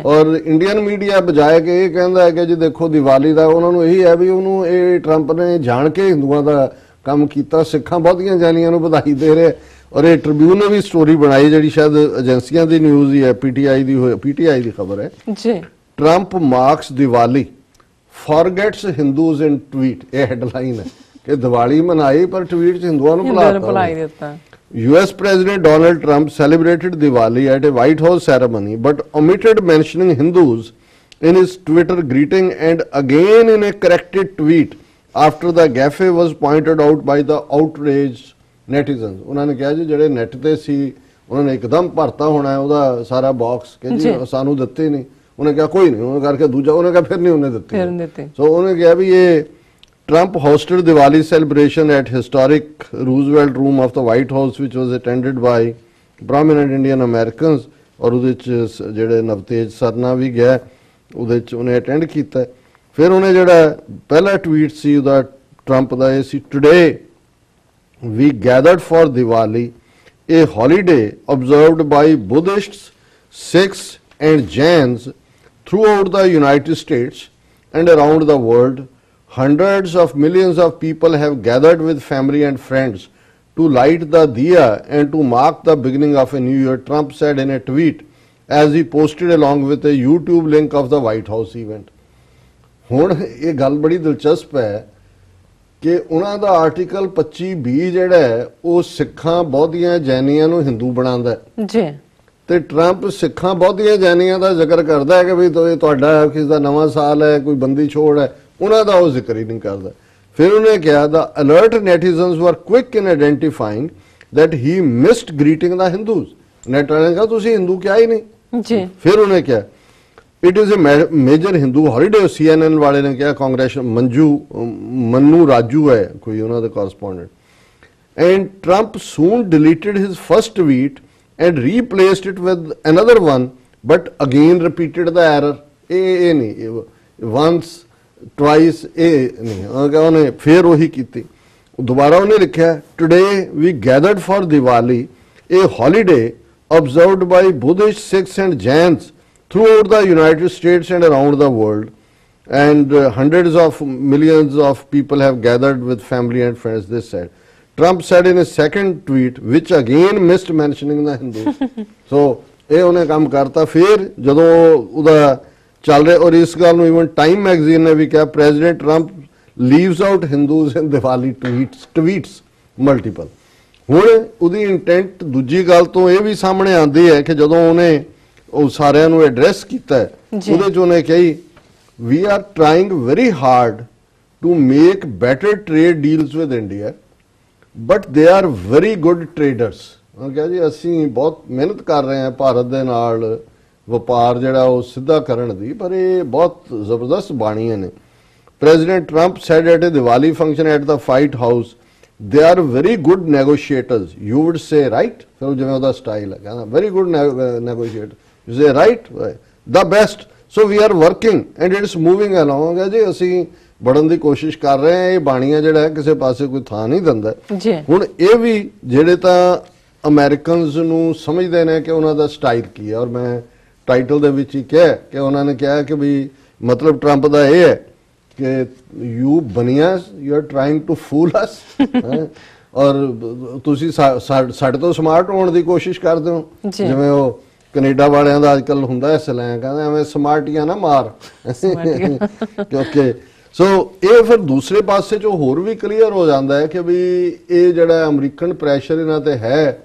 ਔਰ ਇੰਡੀਅਨ ਮੀਡੀਆ ਬਜਾਏ ਕਿ ਇਹ ਕਹਿੰਦਾ ਹੈ ਕਿ ਜੀ ਦੇਖੋ ਦੀਵਾਲੀ ਦਾ, ਉਹਨਾਂ ਨੂੰ ਇਹੀ ਹੈ ਵੀ ਉਹਨੂੰ ਇਹ ਟਰੰਪ ਨੇ ਜਾਣ ਕੇ ਹਿੰਦੂਆਂ ਦਾ ਕੰਮ ਕੀਤਾ, ਸਿੱਖਾਂ ਬਹੁਤੀਆਂ ਜਾਨੀਆਂ ਨੂੰ ਵਧਾਈ ਦੇ ਰਿਹਾ। ਔਰ ਇਹ ਟ੍ਰਿਬਿਊਨ ਨੇ ਵੀ ਸਟੋਰੀ ਬਣਾਈ ਜਿਹੜੀ ਸ਼ਾਇਦ ਏਜੰਸੀਆਂ ਦੀ ਨਿਊਜ਼ ਹੀ ਹੈ, ਪੀਟੀਆਈ ਦੀ ਖਬਰ ਹੈ ਜੀ। ਟਰੰਪ ਮਾਰਕਸ ਦੀਵਾਲੀ ਫॉरगेट्स ਹਿੰਦੂਜ਼ ਇਨ ਟਵੀਟ, ਇਹ ਹੈਡਲਾਈਨ ਹੈ ਕਿ ਦੀਵਾਲੀ ਮਨਾਈ ਪਰ ਟਵੀਟ 'ਚ ਹਿੰਦੂਆਂ ਨੂੰ ਭੁਲਾਈ ਦਿੱਤਾ। US President Donald Trump celebrated Diwali at a White House ceremony but omitted mentioning Hindus in his Twitter greeting, and again in a corrected tweet after the gaffe was pointed out by the outraged netizens। ਉਹਨਾਂ ਨੇ ਕਿਹਾ ਜੀ ਜਿਹੜੇ ਨੈਟ ਤੇ ਸੀ ਉਹਨਾਂ ਨੇ ਇੱਕਦਮ ਭਰਤਾ ਹੋਣਾ ਉਹਦਾ ਸਾਰਾ ਬਾਕਸ ਕਿ ਜੀ ਸਾਨੂੰ ਦਿੱਤੇ ਨਹੀਂ। ਉਹਨੇ ਕਿਹਾ ਕੋਈ ਨਹੀਂ, ਉਹਨੇ ਕਰਕੇ ਦੂਜਾ ਉਹਨੇ ਕਿਹਾ ਫਿਰ ਨਹੀਂ ਉਹਨੇ ਦਿੱਤੇ। ਸੋ ਉਹਨੇ ਕਿਹਾ ਵੀ ਇਹ Trump hosted Diwali celebration at historic Roosevelt Room of the White House, which was attended by prominent Indian Americans। और ਉਹਦੇ ਚ ਜਿਹੜੇ ਨਵਤੇਜ ਸਰਨਾ ਵੀ ਗਿਆ, ਉਹਦੇ ਚ ਉਹਨੇ ਅਟੈਂਡ ਕੀਤਾ। ਫਿਰ ਉਹਨੇ ਜਿਹੜਾ ਪਹਿਲਾ ਟਵੀਟ ਸੀ ਉਹਦਾ ਟਰੰਪ ਦਾ ਇਹ ਸੀ, Today we gathered for Diwali, a holiday observed by Buddhists, Sikhs and Jains throughout the United States and around the world. Hundreds of millions of people have gathered with family and friends to light the diya and to mark the beginning of a new year, Trump said in a tweet as he posted along with a YouTube link of the White House event। ਹੁਣ ਇਹ ਗੱਲ ਬੜੀ ਦਿਲਚਸਪ ਹੈ ਕਿ ਉਹਨਾਂ ਦਾ ਆਰਟੀਕਲ 25B ਜਿਹੜਾ ਹੈ ਉਹ ਸਿੱਖਾਂ ਬੌਧੀਆਂ ਜੈਨੀਆਂ ਨੂੰ ਹਿੰਦੂ ਬਣਾਉਂਦਾ ਜੀ, ਤੇ ਟਰੰਪ ਸਿੱਖਾਂ ਬੌਧੀਆਂ ਜੈਨੀਆਂ ਦਾ ਜ਼ਿਕਰ ਕਰਦਾ ਹੈ ਕਿ ਵੀ ਤੁਹਾਡਾ ਕਿਸ ਦਾ ਨਵਾਂ ਸਾਲ ਹੈ, ਕੋਈ ਬੰਦੀ ਛੋੜ ਹੈ, ਉਹਨਾਂ ਦਾ ਉਹ ਜ਼ਿਕਰ ਹੀ ਨਹੀਂ ਕਰਦਾ। ਫਿਰ ਉਹਨੇ ਕਿਹਾ the alert netizens were quick in identifying that he missed greeting the Hindus। Net ਵਾਲਿਆਂ ਨੇ ਕਿਹਾ ਤੁਸੀਂ ਹਿੰਦੂ ਕਿਹਾ ਹੀ ਨਹੀਂ ਜੀ। ਫਿਰ ਉਹਨੇ ਕਿਹਾ it is a major Hindu holiday। CNN ਵਾਲੇ ਨੇ ਕਿਹਾ, ਕਾਂਗਰਸ ਮੰਨੂ ਰਾਜੂ ਹੈ ਕੋਈ ਉਹਨਾਂ ਦਾ correspondent. and Trump soon deleted his first tweet and replaced it with another one but again repeated the error। ਇਹ ਨਹੀਂ once twice ਇਹ ਨਹੀਂ, ਉਹਨੇ ਫਿਰ ਉਹੀ ਕੀਤੀ। ਦੁਬਾਰਾ ਉਹਨੇ ਲਿਖਿਆ Today we gathered for Diwali, a holiday observed by Buddhists, Sikhs and Jains throughout the United States and around the world, and hundreds of millions of people have gathered with family and friends, they said। Trump said in a second tweet, which again missed mentioning the Hindus। so ਇਹ ਉਹਨੇ ਕੰਮ ਕਰਤਾ। ਫਿਰ ਜਦੋਂ ਉਹਦਾ ਚੱਲ ਰਿਹਾ, ਔਰ ਇਸ ਗੱਲ ਨੂੰ ਇਵਨ ਟਾਈਮ ਮੈਗਜ਼ੀਨ ਨੇ ਵੀ ਕਿਹਾ president Trump leaves out Hindus in Diwali tweets multiple. ਹੁਣ ਉਹਦੀ ਇੰਟੈਂਟ ਦੂਜੀ ਗੱਲ ਤੋਂ ਇਹ ਵੀ ਸਾਹਮਣੇ ਆਉਂਦੀ ਹੈ ਕਿ ਜਦੋਂ ਉਹਨੇ ਉਹ ਸਾਰਿਆਂ ਨੂੰ ਐਡਰੈਸ ਕੀਤਾ ਉਹਦੇ ਚ ਉਹਨੇ ਕਹੀ we are trying very hard to make better trade deals with India but they are very good traders. ਉਹ ਕਿਹਾ ਜੀ ਅਸੀਂ ਬਹੁਤ ਮਿਹਨਤ ਕਰ ਰਹੇ ਹਾਂ ਭਾਰਤ ਦੇ ਨਾਲ ਵਪਾਰ ਜਿਹੜਾ ਉਹ ਸਿੱਧਾ ਕਰਨ ਦੀ, ਪਰ ਇਹ ਬਹੁਤ ਜ਼ਬਰਦਸਤ ਬਾਣੀਆਂ ਨੇ। President Trump said at a Diwali function at the white house they are very good negotiators, you would say, right? ਫਿਰ ਜਿਵੇਂ ਉਹਦਾ ਸਟਾਈਲ ਹੈ ਕਹਿੰਦਾ very good negotiator, you say right, the best, so we are working and it is moving along। ਜੀ ਅਸੀਂ ਬੜਨ ਦੀ ਕੋਸ਼ਿਸ਼ ਕਰ ਰਹੇ ਹਾਂ। ਇਹ ਬਾਣੀਆਂ ਜਿਹੜਾ ਕਿਸੇ ਪਾਸੇ ਕੋਈ ਥਾਂ ਨਹੀਂ ਦਿੰਦਾ। ਹੁਣ ਇਹ ਵੀ ਜਿਹੜੇ ਤਾਂ ਅਮਰੀਕਨਸ ਨੂੰ ਸਮਝਦੇ ਨੇ ਕਿ ਉਹਨਾਂ ਦਾ ਸਟਾਈਲ ਕੀ ਹੈ, ਔਰ ਮੈਂ ਟਾਈਟਲ ਦੇ ਵਿੱਚ ਹੀ ਕਿਹਾ ਕਿ ਉਹਨਾਂ ਨੇ ਕਿਹਾ ਕਿ ਵੀ ਮਤਲਬ ਟਰੰਪ ਦਾ ਇਹ ਹੈ ਕਿ you Banias you are trying to fool us, ਔਰ ਤੁਸੀਂ ਸਾਡੇ ਤੋਂ ਸਮਾਰਟ ਹੋਣ ਦੀ ਕੋਸ਼ਿਸ਼ ਕਰਦੇ ਹੋ। ਜਿਵੇਂ ਉਹ ਕੈਨੇਡਾ ਵਾਲਿਆਂ ਦਾ ਅੱਜਕੱਲ ਹੁੰਦਾ ਹੈ ਸਲੈਂਗ, ਕਹਿੰਦੇ ਐਵੇਂ ਸਮਾਰਟੀਆਂ ਨਾ ਮਾਰ ਕਿਉਂਕਿ ਸੋ ਇਹ ਫਿਰ ਦੂਸਰੇ ਪਾਸੇ ਚੋਂ ਹੋਰ ਵੀ ਕਲੀਅਰ ਹੋ ਜਾਂਦਾ ਹੈ ਕਿ ਵੀ ਇਹ ਜਿਹੜਾ ਅਮਰੀਕਨ ਪ੍ਰੈਸ਼ਰ ਇਹਨਾਂ ਤੇ ਹੈ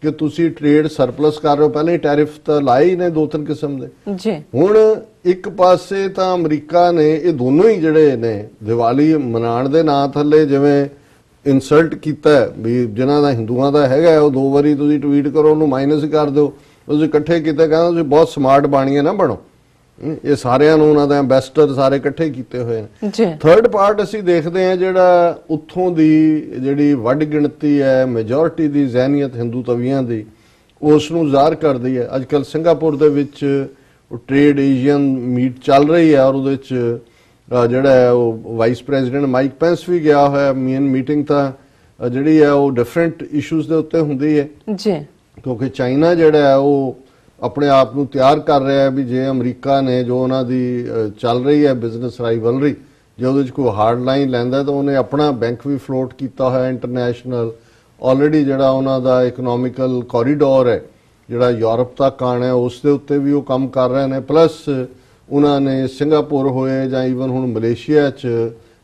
ਕਿ ਤੁਸੀਂ ਟ੍ਰੇਡ ਸਰਪਲਸ ਕਰ ਰਹੇ ਹੋ। ਪਹਿਲੇ ਟੈਰਿਫ ਤਾਂ ਲਾਏ ਹੀ ਨੇ 2-3 ਕਿਸਮ ਦੇ ਜੀ। ਹੁਣ ਇੱਕ ਪਾਸੇ ਤਾਂ ਅਮਰੀਕਾ ਨੇ ਇਹ ਦੋਨੋਂ ਹੀ ਜਿਹੜੇ ਨੇ ਦੀਵਾਲੀ ਮਨਾਉਣ ਦੇ ਨਾਂ ਥੱਲੇ ਜਿਵੇਂ ਇਨਸਲਟ ਕੀਤਾ ਵੀ ਜਿਨ੍ਹਾਂ ਦਾ ਹਿੰਦੂਆਂ ਦਾ ਹੈਗਾ ਉਹ 2 ਵਾਰੀ ਤੁਸੀਂ ਟਵੀਟ ਕਰੋ ਉਹਨੂੰ ਮਾਈਨਸ ਕਰ ਦਿਓ, ਤੁਸੀਂ ਇਕੱਠੇ ਕੀਤੇ, ਕਹਿੰਦਾ ਤੁਸੀਂ ਬਹੁਤ ਸਮਾਰਟ ਬਾਣੀਏ ਨਾ ਬਣੋ। ਇਹ ਸਾਰਿਆਂ ਨੂੰ ਉਹਨਾਂ ਦੇ ਐਂਬੈਸਡਰ ਸਾਰੇ ਇਕੱਠੇ ਕੀਤੇ ਹੋਏ ਨੇ। ਥਰਡ ਪਾਰਟ ਅਸੀਂ ਦੇਖਦੇ ਹਾਂ ਜਿਹੜਾ ਉੱਥੋਂ ਦੀ ਜਿਹੜੀ ਵੱਡ ਗਿਣਤੀ ਹੈ, ਮੈਜੋਰਿਟੀ ਦੀ ਜ਼ਹਿਨੀਅਤ ਹਿੰਦੂ ਤਵੀਆਂ ਦੀ, ਉਸ ਨੂੰ ਜ਼ਾਹਰ ਕਰਦੀ ਹੈ। ਅੱਜਕੱਲ ਸਿੰਗਾਪੁਰ ਦੇ ਵਿੱਚ ਟ੍ਰੇਡ ਏਸ਼ੀਅਨ ਮੀਟ ਚੱਲ ਰਹੀ ਹੈ ਔਰ ਉਹਦੇ ਵਿੱਚ ਜਿਹੜਾ ਹੈ ਉਹ ਵਾਈਸ ਪ੍ਰੈਜ਼ੀਡੈਂਟ ਮਾਈਕ ਪੈਂਸ ਵੀ ਗਿਆ ਹੋਇਆ। ਮੇਨ ਮੀਟਿੰਗ ਤਾਂ ਜਿਹੜੀ ਹੈ ਉਹ ਡਿਫਰੈਂਟ ਇਸ਼ੂਜ਼ ਦੇ ਉੱਤੇ ਹੁੰਦੀ ਹੈ ਜੀ, ਕਿਉਂਕਿ ਚਾਈਨਾ ਜਿਹੜਾ ਹੈ ਉਹ ਆਪਣੇ ਆਪ ਨੂੰ ਤਿਆਰ ਕਰ ਰਿਹਾ ਹੈ ਵੀ ਜੇ ਅਮਰੀਕਾ ਨੇ ਜੋ ਉਹਨਾਂ ਦੀ ਚੱਲ ਰਹੀ ਹੈ ਬਿਜ਼ਨਸ ਰਾਈਵਲਰੀ, ਜੇ ਉਹਦੇ 'ਚ ਕੋਈ ਹਾਰਡ ਲਾਈਨ ਲੈਂਦਾ ਤਾਂ ਉਹਨੇ ਆਪਣਾ ਬੈਂਕ ਵੀ ਫਲੋਟ ਕੀਤਾ ਹੋਇਆ ਇੰਟਰਨੈਸ਼ਨਲ। ਆਲਰੇਡੀ ਜਿਹੜਾ ਉਹਨਾਂ ਦਾ ਇਕਨੋਮਿਕਲ ਕੋਰੀਡੋਰ ਹੈ ਜਿਹੜਾ ਯੂਰਪ ਤੱਕ ਆਉਣਾ ਹੈ ਉਸ ਦੇ ਉੱਤੇ ਵੀ ਉਹ ਕੰਮ ਕਰ ਰਹੇ ਨੇ। ਪਲੱਸ ਉਹਨਾਂ ਨੇ ਸਿੰਗਾਪੁਰ ਹੋਏ ਜਾਂ ਈਵਨ ਹੁਣ ਮਲੇਸ਼ੀਆ 'ਚ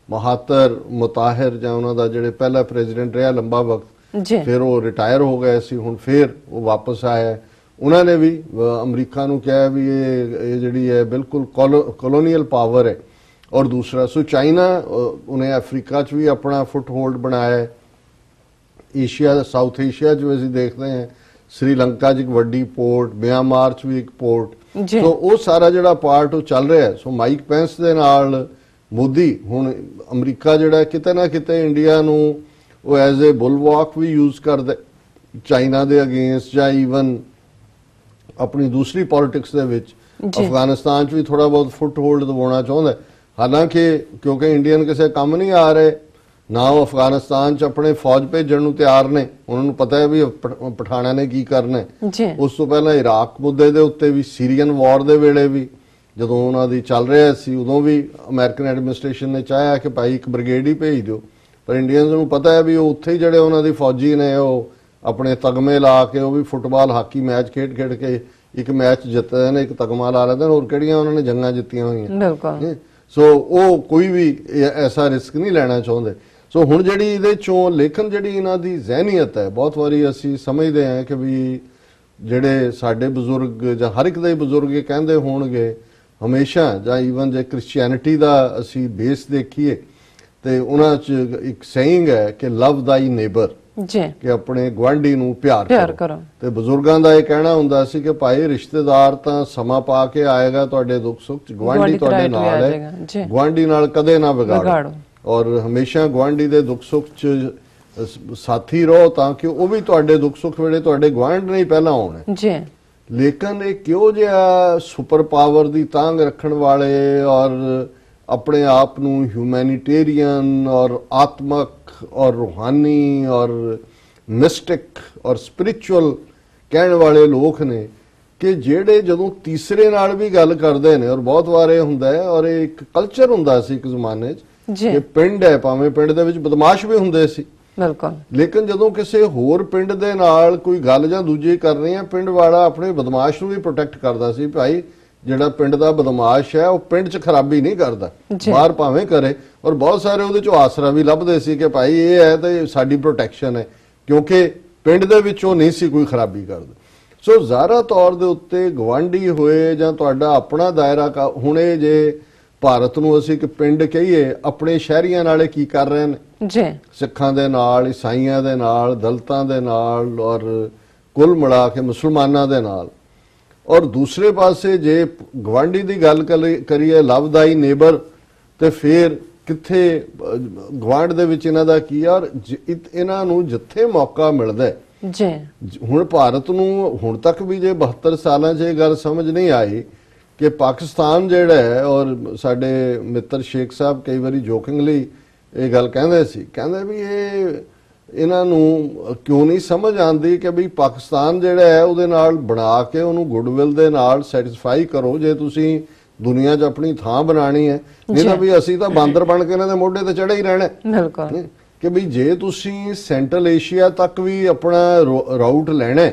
ਮਹਾਤਰ ਮੁਤਾਹਿਰ ਜਾਂ ਉਹਨਾਂ ਦਾ ਜਿਹੜੇ ਪਹਿਲਾ ਪ੍ਰੈਜ਼ੀਡੈਂਟ ਰਿਹਾ ਲੰਬਾ ਵਕਤ, ਫਿਰ ਉਹ ਰਿਟਾਇਰ ਹੋ ਗਏ ਸੀ, ਹੁਣ ਫਿਰ ਉਹ ਵਾਪਸ ਆਇਆ। ਉਹਨਾਂ ਨੇ ਵੀ ਅਮਰੀਕਾ ਨੂੰ ਕਿਹਾ ਵੀ ਇਹ ਜਿਹੜੀ ਹੈ ਬਿਲਕੁਲ ਕਲੋਨੀਅਲ ਪਾਵਰ ਹੈ। ਔਰ ਦੂਸਰਾ ਸੋ ਚਾਈਨਾ ਉਹਨੇ ਅਫਰੀਕਾ 'ਚ ਵੀ ਆਪਣਾ ਫੁੱਟ ਹੋਲਡ ਬਣਾਇਆ ਹੈ। ਏਸ਼ੀਆ ਸਾਊਥ ਏਸ਼ੀਆ 'ਚ ਵੀ ਅਸੀਂ ਦੇਖਦੇ ਹਾਂ ਸ੍ਰੀਲੰਕਾ 'ਚ ਇੱਕ ਵੱਡੀ ਪੋਰਟ, ਮਿਆਂਮਾਰ 'ਚ ਵੀ ਇੱਕ ਪੋਰਟ। ਸੋ ਉਹ ਸਾਰਾ ਜਿਹੜਾ ਪਾਰਟ ਉਹ ਚੱਲ ਰਿਹਾ। ਸੋ ਮਾਈਕ ਪੈਂਸ ਦੇ ਨਾਲ ਮੋਦੀ ਹੁਣ ਅਮਰੀਕਾ ਜਿਹੜਾ ਕਿਤੇ ਨਾ ਕਿਤੇ ਇੰਡੀਆ ਨੂੰ ਉਹ ਐਜ਼ ਏ ਬੁਲਵਾਕ ਵੀ ਯੂਜ਼ ਕਰਦਾ ਚਾਈਨਾ ਦੇ ਅਗੇਂਸਟ, ਜਾਂ ਈਵਨ ਆਪਣੀ ਦੂਸਰੀ ਪੋਲਿਟਿਕਸ ਦੇ ਵਿੱਚ ਅਫਗਾਨਿਸਤਾਨ 'ਚ ਵੀ ਥੋੜਾ ਬਹੁਤ ਫੁੱਟ ਹੋਲਡ ਦਿਵਾਉਣਾ ਚਾਹੁੰਦਾ। ਹਾਲਾਂਕਿ ਕਿਉਂਕਿ ਇੰਡੀਅਨ ਕਿਸੇ ਕੰਮ ਨਹੀਂ ਆ ਰਹੇ, ਨਾ ਉਹ ਅਫਗਾਨਿਸਤਾਨ 'ਚ ਆਪਣੇ ਫੌਜ ਭੇਜਣ ਨੂੰ ਤਿਆਰ ਨੇ, ਉਹਨਾਂ ਨੂੰ ਪਤਾ ਹੈ ਵੀ ਪਠਾਣਾਂ ਨੇ ਕੀ ਕਰਨਾ ਹੈ। ਉਸ ਤੋਂ ਪਹਿਲਾਂ ਇਰਾਕ ਮੁੱਦੇ ਦੇ ਉੱਤੇ ਵੀ, ਸੀਰੀਅਨ ਵਾਰ ਦੇ ਵੇਲੇ ਵੀ ਜਦੋਂ ਉਹਨਾਂ ਦੀ ਚੱਲ ਰਿਹਾ ਸੀ ਉਦੋਂ ਵੀ ਅਮਰੀਕਨ ਐਡਮਿਨਿਸਟ੍ਰੇਸ਼ਨ ਨੇ ਚਾਹਿਆ ਕਿ ਭਾਈ ਇੱਕ ਬ੍ਰਿਗੇਡ ਹੀ ਭੇਜ ਦਿਓ, ਪਰ ਇੰਡੀਅਨਸ ਨੂੰ ਪਤਾ ਹੈ ਵੀ ਉਹ ਉੱਥੇ ਹੀ ਜਿਹੜੇ ਉਹਨਾਂ ਦੀ ਫੌਜੀ ਨੇ ਉਹ ਆਪਣੇ ਤਗਮੇ ਲਾ ਕੇ, ਉਹ ਵੀ ਫੁੱਟਬਾਲ ਹਾਕੀ ਮੈਚ ਖੇਡ ਕੇ ਇੱਕ ਮੈਚ ਜਿੱਤਦੇ ਨੇ, ਇੱਕ ਤਗਮਾ ਲਾ ਲੈਂਦੇ ਨੇ, ਹੋਰ ਕਿਹੜੀਆਂ ਉਹਨਾਂ ਨੇ ਜੰਗਾਂ ਜਿੱਤੀਆਂ ਹੋਈਆਂ। ਸੋ ਉਹ ਕੋਈ ਵੀ ਐਸਾ ਰਿਸਕ ਨਹੀਂ ਲੈਣਾ ਚਾਹੁੰਦੇ। ਸੋ ਹੁਣ ਜਿਹੜੀ ਇਹਦੇ ਚੋਂ ਲੇਕਿਨ ਜਿਹੜੀ ਇਹਨਾਂ ਦੀ ਜ਼ਹਿਨੀਅਤ ਹੈ, ਬਹੁਤ ਵਾਰੀ ਅਸੀਂ ਸਮਝਦੇ ਹਾਂ ਕਿ ਵੀ ਜਿਹੜੇ ਸਾਡੇ ਬਜ਼ੁਰਗ ਜਾਂ ਹਰ ਇੱਕ ਦੇ ਬਜ਼ੁਰਗ ਇਹ ਕਹਿੰਦੇ ਹੋਣਗੇ ਹਮੇਸ਼ਾ, ਜਾਂ ਈਵਨ ਜੇ ਕ੍ਰਿਸਚੀਅਨਿਟੀ ਦਾ ਅਸੀਂ ਬੇਸ ਦੇਖੀਏ ਤੇ ਉਹਨਾਂ 'ਚ ਇੱਕ ਸੇਇੰਗ ਹੈ ਕਿ ਲਵ ਥਾਈ ਨੇਬਰ, ਕਿ ਆਪਣੇ ਗੁਆਂਢੀ ਨੂੰ ਪਿਆਰ ਕਰੋ। ਤੇ ਬਜ਼ੁਰਗਾਂ ਦਾ ਇਹ ਕਹਿਣਾ ਹੁੰਦਾ ਸੀ ਕਿ ਭਾਈ ਰਿਸ਼ਤੇਦਾਰ ਤਾਂ ਸਮਾਂ ਪਾ ਕੇ ਆਏਗਾ ਤੁਹਾਡੇ ਦੁੱਖ ਸੁੱਖ 'ਚ, ਗੁਆਂਢੀ ਤੁਹਾਡੇ ਨਾਲ ਹੈ, ਗੁਆਂਢੀ ਨਾਲ ਕਦੇ ਨਾ ਵਿਗਾੜੋ ਔਰ ਹਮੇਸ਼ਾ ਗੁਆਂਢੀ ਦੇ ਦੁੱਖ ਸੁੱਖ 'ਚ ਸਾਥੀ ਰਹੋ ਤਾਂ ਕਿ ਉਹ ਵੀ ਤੁਹਾਡੇ ਦੁੱਖ ਸੁੱਖ ਵੇਲੇ ਤੁਹਾਡੇ ਗੁਆਂਢ ਨਹੀਂ ਪਹਿਲਾਂ ਆਉਣਾ। ਲੇਕਿਨ ਇਹ ਕਿਉਂ ਜਿਹਾ ਸੁਪਰ ਪਾਵਰ ਦੀ ਤਾਂਘ ਰੱਖਣ ਵਾਲੇ ਔਰ ਆਪਣੇ ਆਪ ਨੂੰ ਹਿਊਮੈਨਿਟੇਰੀਅਨ ਔਰ ਆਤਮਕ ਔਰ ਰੂਹਾਨੀ ਔਰ ਮਿਸਟਿਕ ਔਰ ਸਪਿਰਿਚੁਅਲ ਕਹਿਣ ਵਾਲੇ ਲੋਕ ਨੇ ਕਿ ਜਿਹੜੇ ਜਦੋਂ ਤੀਸਰੇ ਨਾਲ ਵੀ ਗੱਲ ਕਰਦੇ ਨੇ, ਔਰ ਬਹੁਤ ਵਾਰ ਇਹ ਹੁੰਦਾ ਹੈ ਔਰ ਇਹ ਇੱਕ ਕਲਚਰ ਹੁੰਦਾ ਸੀ ਇੱਕ ਜ਼ਮਾਨੇ 'ਚ ਕਿ ਪਿੰਡ ਹੈ, ਭਾਵੇਂ ਪਿੰਡ ਦੇ ਵਿੱਚ ਬਦਮਾਸ਼ ਵੀ ਹੁੰਦੇ ਸੀ ਬਿਲਕੁਲ, ਲੇਕਿਨ ਜਦੋਂ ਕਿਸੇ ਹੋਰ ਪਿੰਡ ਦੇ ਨਾਲ ਕੋਈ ਗੱਲ ਜਾਂ ਦੂਜੀ ਕਰਨੀ ਹੈ, ਪਿੰਡ ਵਾਲਾ ਆਪਣੇ ਬਦਮਾਸ਼ ਨੂੰ ਵੀ ਪ੍ਰੋਟੈਕਟ ਕਰਦਾ ਸੀ। ਭਾਈ ਜਿਹੜਾ ਪਿੰਡ ਦਾ ਬਦਮਾਸ਼ ਹੈ ਉਹ ਪਿੰਡ 'ਚ ਖਰਾਬੀ ਨਹੀਂ ਕਰਦਾ, ਬਾਹਰ ਭਾਵੇਂ ਕਰੇ, ਔਰ ਬਹੁਤ ਸਾਰੇ ਉਹਦੇ 'ਚੋਂ ਆਸਰਾ ਵੀ ਲੱਭਦੇ ਸੀ ਕਿ ਭਾਈ ਇਹ ਹੈ ਤੇ ਸਾਡੀ ਪ੍ਰੋਟੈਕਸ਼ਨ ਹੈ, ਕਿਉਂਕਿ ਪਿੰਡ ਦੇ ਵਿੱਚ ਉਹ ਨਹੀਂ ਸੀ ਕੋਈ ਖਰਾਬੀ ਕਰਦਾ। ਸੋ ਜ਼ਾਹਰਾ ਤੌਰ ਦੇ ਉੱਤੇ ਗਵਾਂਢੀ ਹੋਏ ਜਾਂ ਤੁਹਾਡਾ ਆਪਣਾ ਦਾਇਰਾ, ਹੁਣ ਇਹ ਜੇ ਭਾਰਤ ਨੂੰ ਅਸੀਂ ਇੱਕ ਪਿੰਡ ਕਹੀਏ, ਆਪਣੇ ਸ਼ਹਿਰੀਆਂ ਨਾਲੇ ਕੀ ਕਰ ਰਹੇ ਨੇ, ਸਿੱਖਾਂ ਦੇ ਨਾਲ, ਈਸਾਈਆਂ ਦੇ ਨਾਲ, ਦਲਿਤਾਂ ਦੇ ਨਾਲ, ਔਰ ਕੁੱਲ ਮਿਲਾ ਕੇ ਮੁਸਲਮਾਨਾਂ ਦੇ ਨਾਲ। ਔਰ ਦੂਸਰੇ ਪਾਸੇ ਜੇ ਗਵਾਂਢੀ ਦੀ ਗੱਲ ਕਰੀਏ, ਲਵ ਥਾਈ ਨੇਬਰ, ਤੇ ਫਿਰ ਕਿੱਥੇ ਗਵਾਂਢ ਦੇ ਵਿੱਚ ਇਹਨਾਂ ਦਾ ਕੀ ਆ। ਔਰ ਇਹਨਾਂ ਨੂੰ ਜਿੱਥੇ ਮੌਕਾ ਮਿਲਦਾ ਹੁਣ ਭਾਰਤ ਨੂੰ ਹੁਣ ਤੱਕ ਵੀ ਜੇ 72 ਸਾਲਾਂ 'ਚ ਇਹ ਗੱਲ ਸਮਝ ਨਹੀਂ ਆਈ ਕਿ ਪਾਕਿਸਤਾਨ ਜਿਹੜਾ ਹੈ, ਔਰ ਸਾਡੇ ਮਿੱਤਰ ਸ਼ੇਖ ਸਾਹਿਬ ਕਈ ਵਾਰੀ ਜੋਕਿੰਗਲੀ ਇਹ ਗੱਲ ਕਹਿੰਦੇ ਸੀ, ਕਹਿੰਦੇ ਵੀ ਇਹਨਾਂ ਨੂੰ ਕਿਉਂ ਨਹੀਂ ਸਮਝ ਆਉਂਦੀ ਕਿ ਵੀ ਪਾਕਿਸਤਾਨ ਜਿਹੜਾ ਹੈ ਉਹਦੇ ਨਾਲ ਬਣਾ ਕੇ ਉਹਨੂੰ ਗੁੱਡਵਿਲ ਦੇ ਨਾਲ ਸੈਟੀਸਫਾਈ ਕਰੋ ਜੇ ਤੁਸੀਂ ਦੁਨੀਆ 'ਚ ਆਪਣੀ ਥਾਂ ਬਣਾਣੀ ਹੈ। ਨਹੀਂ ਤਾਂ ਵੀ ਅਸੀਂ ਤਾਂ ਬਾਂਦਰ ਬਣ ਕੇ ਇਹਨਾਂ ਦੇ ਮੋਢੇ ਤੇ ਚੜੇ ਹੀ ਰਹਿਣਾ ਕਿ ਵੀ ਜੇ ਤੁਸੀਂ ਸੈਂਟਰਲ ਏਸ਼ੀਆ ਤੱਕ ਵੀ ਆਪਣਾ ਰਾਊਟ ਲੈਣਾ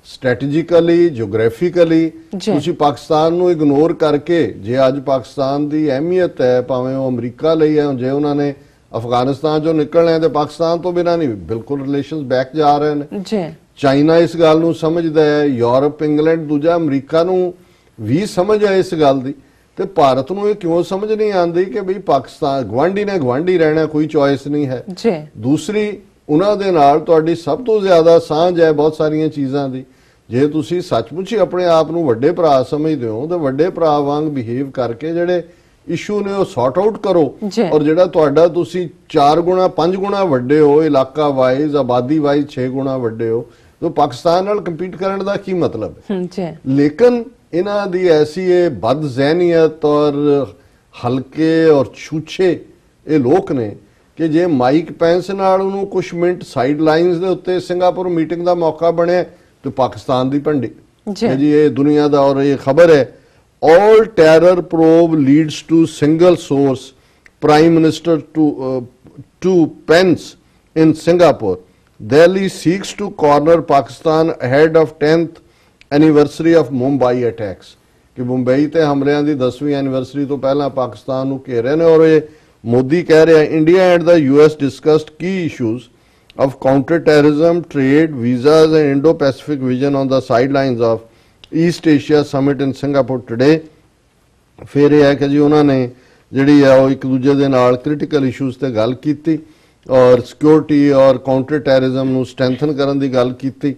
ਸਟ੍ਰੈਟੇਜਿਕਲੀ ਜਿਓਗ੍ਰਾਫਿਕਲੀ ਤੁਸੀਂ ਪਾਕਿਸਤਾਨ ਨੂੰ ਇਗਨੋਰ ਕਰਕੇ ਜੇ ਅੱਜ ਪਾਕਿਸਤਾਨ ਦੀ ਅਹਿਮੀਅਤ ਹੈ ਭਾਵੇਂ ਉਹ ਅਮਰੀਕਾ ਲਈ ਹੈ ਜੇ ਉਹਨਾਂ ਨੇ ਅਫਗਾਨਿਸਤਾਨ ਚੋਂ ਨਿਕਲਣਾ ਹੈ ਤੇ ਪਾਕਿਸਤਾਨ ਤੋਂ ਬਿਨਾਂ ਨਹੀਂ ਬਿਲਕੁਲ ਰਿਲੇਸ਼ਨਸ ਬੈਕ ਜਾ ਰਹੇ ਨੇ ਜੀ ਚਾਈਨਾ ਇਸ ਗੱਲ ਨੂੰ ਸਮਝਦਾ ਹੈ ਯੂਰਪ ਇੰਗਲੈਂਡ ਦੂਜਾ ਅਮਰੀਕਾ ਨੂੰ ਵੀ ਸਮਝ ਹੈ ਇਸ ਗੱਲ ਦੀ ਤੇ ਭਾਰਤ ਨੂੰ ਇਹ ਕਿਉਂ ਸਮਝ ਨਹੀਂ ਆਉਂਦੀ ਕਿ ਬਈ ਪਾਕਿਸਤਾਨ ਗਵਾਂਢੀ ਨੇ ਗਵਾਂਢੀ ਰਹਿਣਾ ਕੋਈ ਚੋਇਸ ਨਹੀਂ ਹੈ ਜੀ ਦੂਸਰੀ ਉਹਨਾਂ ਦੇ ਨਾਲ ਤੁਹਾਡੀ ਸਭ ਤੋਂ ਜ਼ਿਆਦਾ ਸਾਂਝ ਹੈ ਬਹੁਤ ਸਾਰੀਆਂ ਚੀਜ਼ਾਂ ਦੀ ਜੇ ਤੁਸੀਂ ਸੱਚਮੁੱਚ ਹੀ ਆਪਣੇ ਆਪ ਨੂੰ ਵੱਡੇ ਭਰਾ ਸਮਝਦੇ ਹੋ ਤਾਂ ਵੱਡੇ ਭਰਾ ਵਾਂਗ ਬਿਹੇਵ ਕਰਕੇ ਜਿਹੜੇ ਇਸ਼ੂ ਨੇ ਉਹ ਸੌਰਟ ਆਊਟ ਕਰੋ ਔਰ ਜਿਹੜਾ ਤੁਹਾਡਾ ਤੁਸੀਂ 4 ਗੁਣਾ 5 ਗੁਣਾ ਵੱਡੇ ਹੋ ਇਲਾਕਾ ਵਾਈਜ਼ ਆਬਾਦੀ ਵਾਈਜ਼ 6 ਗੁਣਾ ਵੱਡੇ ਹੋ ਤਾਂ ਪਾਕਿਸਤਾਨ ਨਾਲ ਕੰਪੀਟ ਕਰਨ ਦਾ ਕੀ ਮਤਲਬ ਹੈ ਲੇਕਿਨ ਇਹਨਾਂ ਦੀ ਐਸੀ ਇਹ ਬਦ ਜ਼ਹਿਨੀਅਤ ਔਰ ਹਲਕੇ ਔਰ ਛੂਛੇ ਇਹ ਲੋਕ ਨੇ ਕਿ ਜੇ ਮਾਈਕ ਪੈਂਸ ਨਾਲ ਉਹਨੂੰ ਕੁਝ ਮਿੰਟ ਸਾਈਡ ਲਾਈਨਸ ਦੇ ਉੱਤੇ ਸਿੰਗਾਪੁਰ ਮੀਟਿੰਗ ਦਾ ਮੌਕਾ ਬਣਿਆ ਤੇ ਪਾਕਿਸਤਾਨ ਦੀ ਭੰਡੀ ਜੀ ਇਹ ਦੁਨੀਆ ਦਾ ਔਰ ਇਹ ਖਬਰ ਹੈ all terror probe leads to single source prime minister to Pence in Singapore Delhi seeks to corner Pakistan ahead of 10th anniversary of Mumbai attacks ਕਿ ਮੁੰਬਈ ਤੇ ਹਮਲਿਆਂ ਦੀ 10ਵੀਂ ਐਨੀਵਰਸਰੀ ਤੋਂ ਪਹਿਲਾਂ ਪਾਕਿਸਤਾਨ ਨੂੰ ਘੇਰੇ ਨੇ ਔਰ ਇਹ ਮੋਦੀ ਕਹਿ ਰਿਹਾ India and the US discussed key issues of counter-terrorism, trade, visas and Indo-Pacific vision on the sidelines of east Asia summit in Singapore today ਫਿਰ ਇਹ ਹੈ ਕਿ ਜੀ ਉਹਨਾਂ ਨੇ ਜਿਹੜੀ ਹੈ ਉਹ ਇੱਕ ਦੂਜੇ ਦੇ ਨਾਲ ਕ੍ਰਿਟੀਕਲ ਇਸ਼ੂਜ਼ ਤੇ ਗੱਲ ਕੀਤੀ ਔਰ ਸਿਕਿਉਰਿਟੀ ਔਰ ਕਾਊਂਟਰ ਟੈਰਰਿਜ਼ਮ ਨੂੰ ਸਟਰੈਂਥਨ ਕਰਨ ਦੀ ਗੱਲ ਕੀਤੀ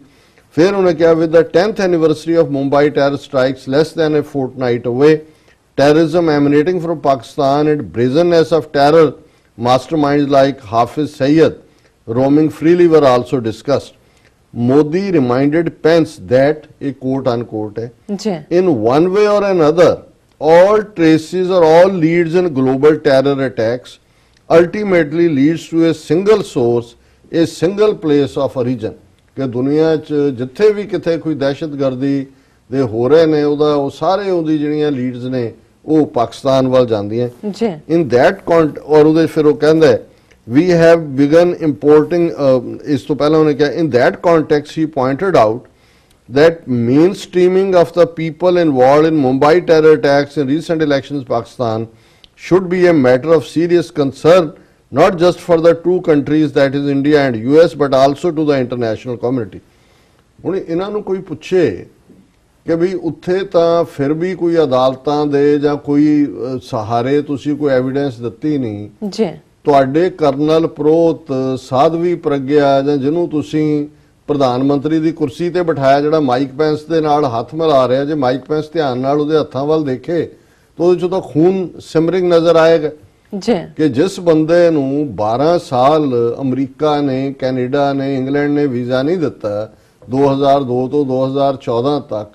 ਫਿਰ ਉਹਨੇ ਕਿਹਾ with the 10th anniversary of Mumbai terror strikes less than a fortnight away terrorism emanating from Pakistan and brazenness of terror masterminds like Hafiz Sayyid roaming freely were also discussed. Modi reminded Pence that, a quote unquote, in one way or another, all traces or all leads in global terror attacks ultimately leads to a single source, a single place of origin. ਕਿ ਦੁਨੀਆ 'ਚ ਜਿੱਥੇ ਵੀ ਕਿਤੇ ਕੋਈ ਦਹਿਸ਼ਤਗਰਦੀ ਦੇ ਹੋ ਰਹੇ ਨੇ ਉਹਦਾ ਉਹ ਸਾਰੇ ਉਹਦੀ ਜਿਹੜੀਆਂ ਲੀਡਸ ਨੇ ਉਹ ਪਾਕਿਸਤਾਨ ਵੱਲ ਜਾਂਦੀਆਂ ਇਨ ਦੈਟ ਔਰ ਉਹਦੇ ਫਿਰ ਉਹ ਕਹਿੰਦਾ we have begun importing is to pehla unhone kya in that context he pointed out that mainstreaming of the people involved in Mumbai terror attacks in recent elections in Pakistan should be a matter of serious concern not just for the two countries that is India and US but also to the international community ਹੁਣ ਇਹਨਾਂ ਨੂੰ ਕੋਈ ਪੁੱਛੇ ਕਿ ਵੀ ਉੱਥੇ ਤਾਂ ਫਿਰ ਵੀ ਕੋਈ ਅਦਾਲਤਾਂ ਦੇ ਜਾਂ ਕੋਈ ਸਹਾਰੇ ਤੁਸੀਂ ਕੋਈ ਐਵੀਡੈਂਸ ਦਿੱਤੀ ਨਹੀਂ ਜੀ ਤੁਹਾਡੇ ਕਰਨਲ ਪ੍ਰੋਤ ਸਾਧਵੀ ਪ੍ਰਗਿਆ ਜਾਂ ਜਿਹਨੂੰ ਤੁਸੀਂ ਪ੍ਰਧਾਨ ਮੰਤਰੀ ਦੀ ਕੁਰਸੀ ਤੇ ਬਿਠਾਇਆ ਜਿਹੜਾ ਮਾਈਕ ਪੈਂਸ ਦੇ ਨਾਲ ਹੱਥ ਮਿਲਾ ਰਿਹਾ ਜੇ ਮਾਈਕ ਪੈਂਸ ਧਿਆਨ ਨਾਲ ਉਹਦੇ ਹੱਥਾਂ ਵੱਲ ਦੇਖੇ ਤਾਂ ਉਹਦੇ 'ਚੋਂ ਤਾਂ ਖੂਨ ਸਿਮਰਿੰਗ ਨਜ਼ਰ ਆਏਗਾ ਕਿ ਜਿਸ ਬੰਦੇ ਨੂੰ 12 ਸਾਲ ਅਮਰੀਕਾ ਨੇ ਕੈਨੇਡਾ ਨੇ ਇੰਗਲੈਂਡ ਨੇ ਵੀਜ਼ਾ ਨਹੀਂ ਦਿੱਤਾ 2002 ਤੋਂ 2014 ਤੱਕ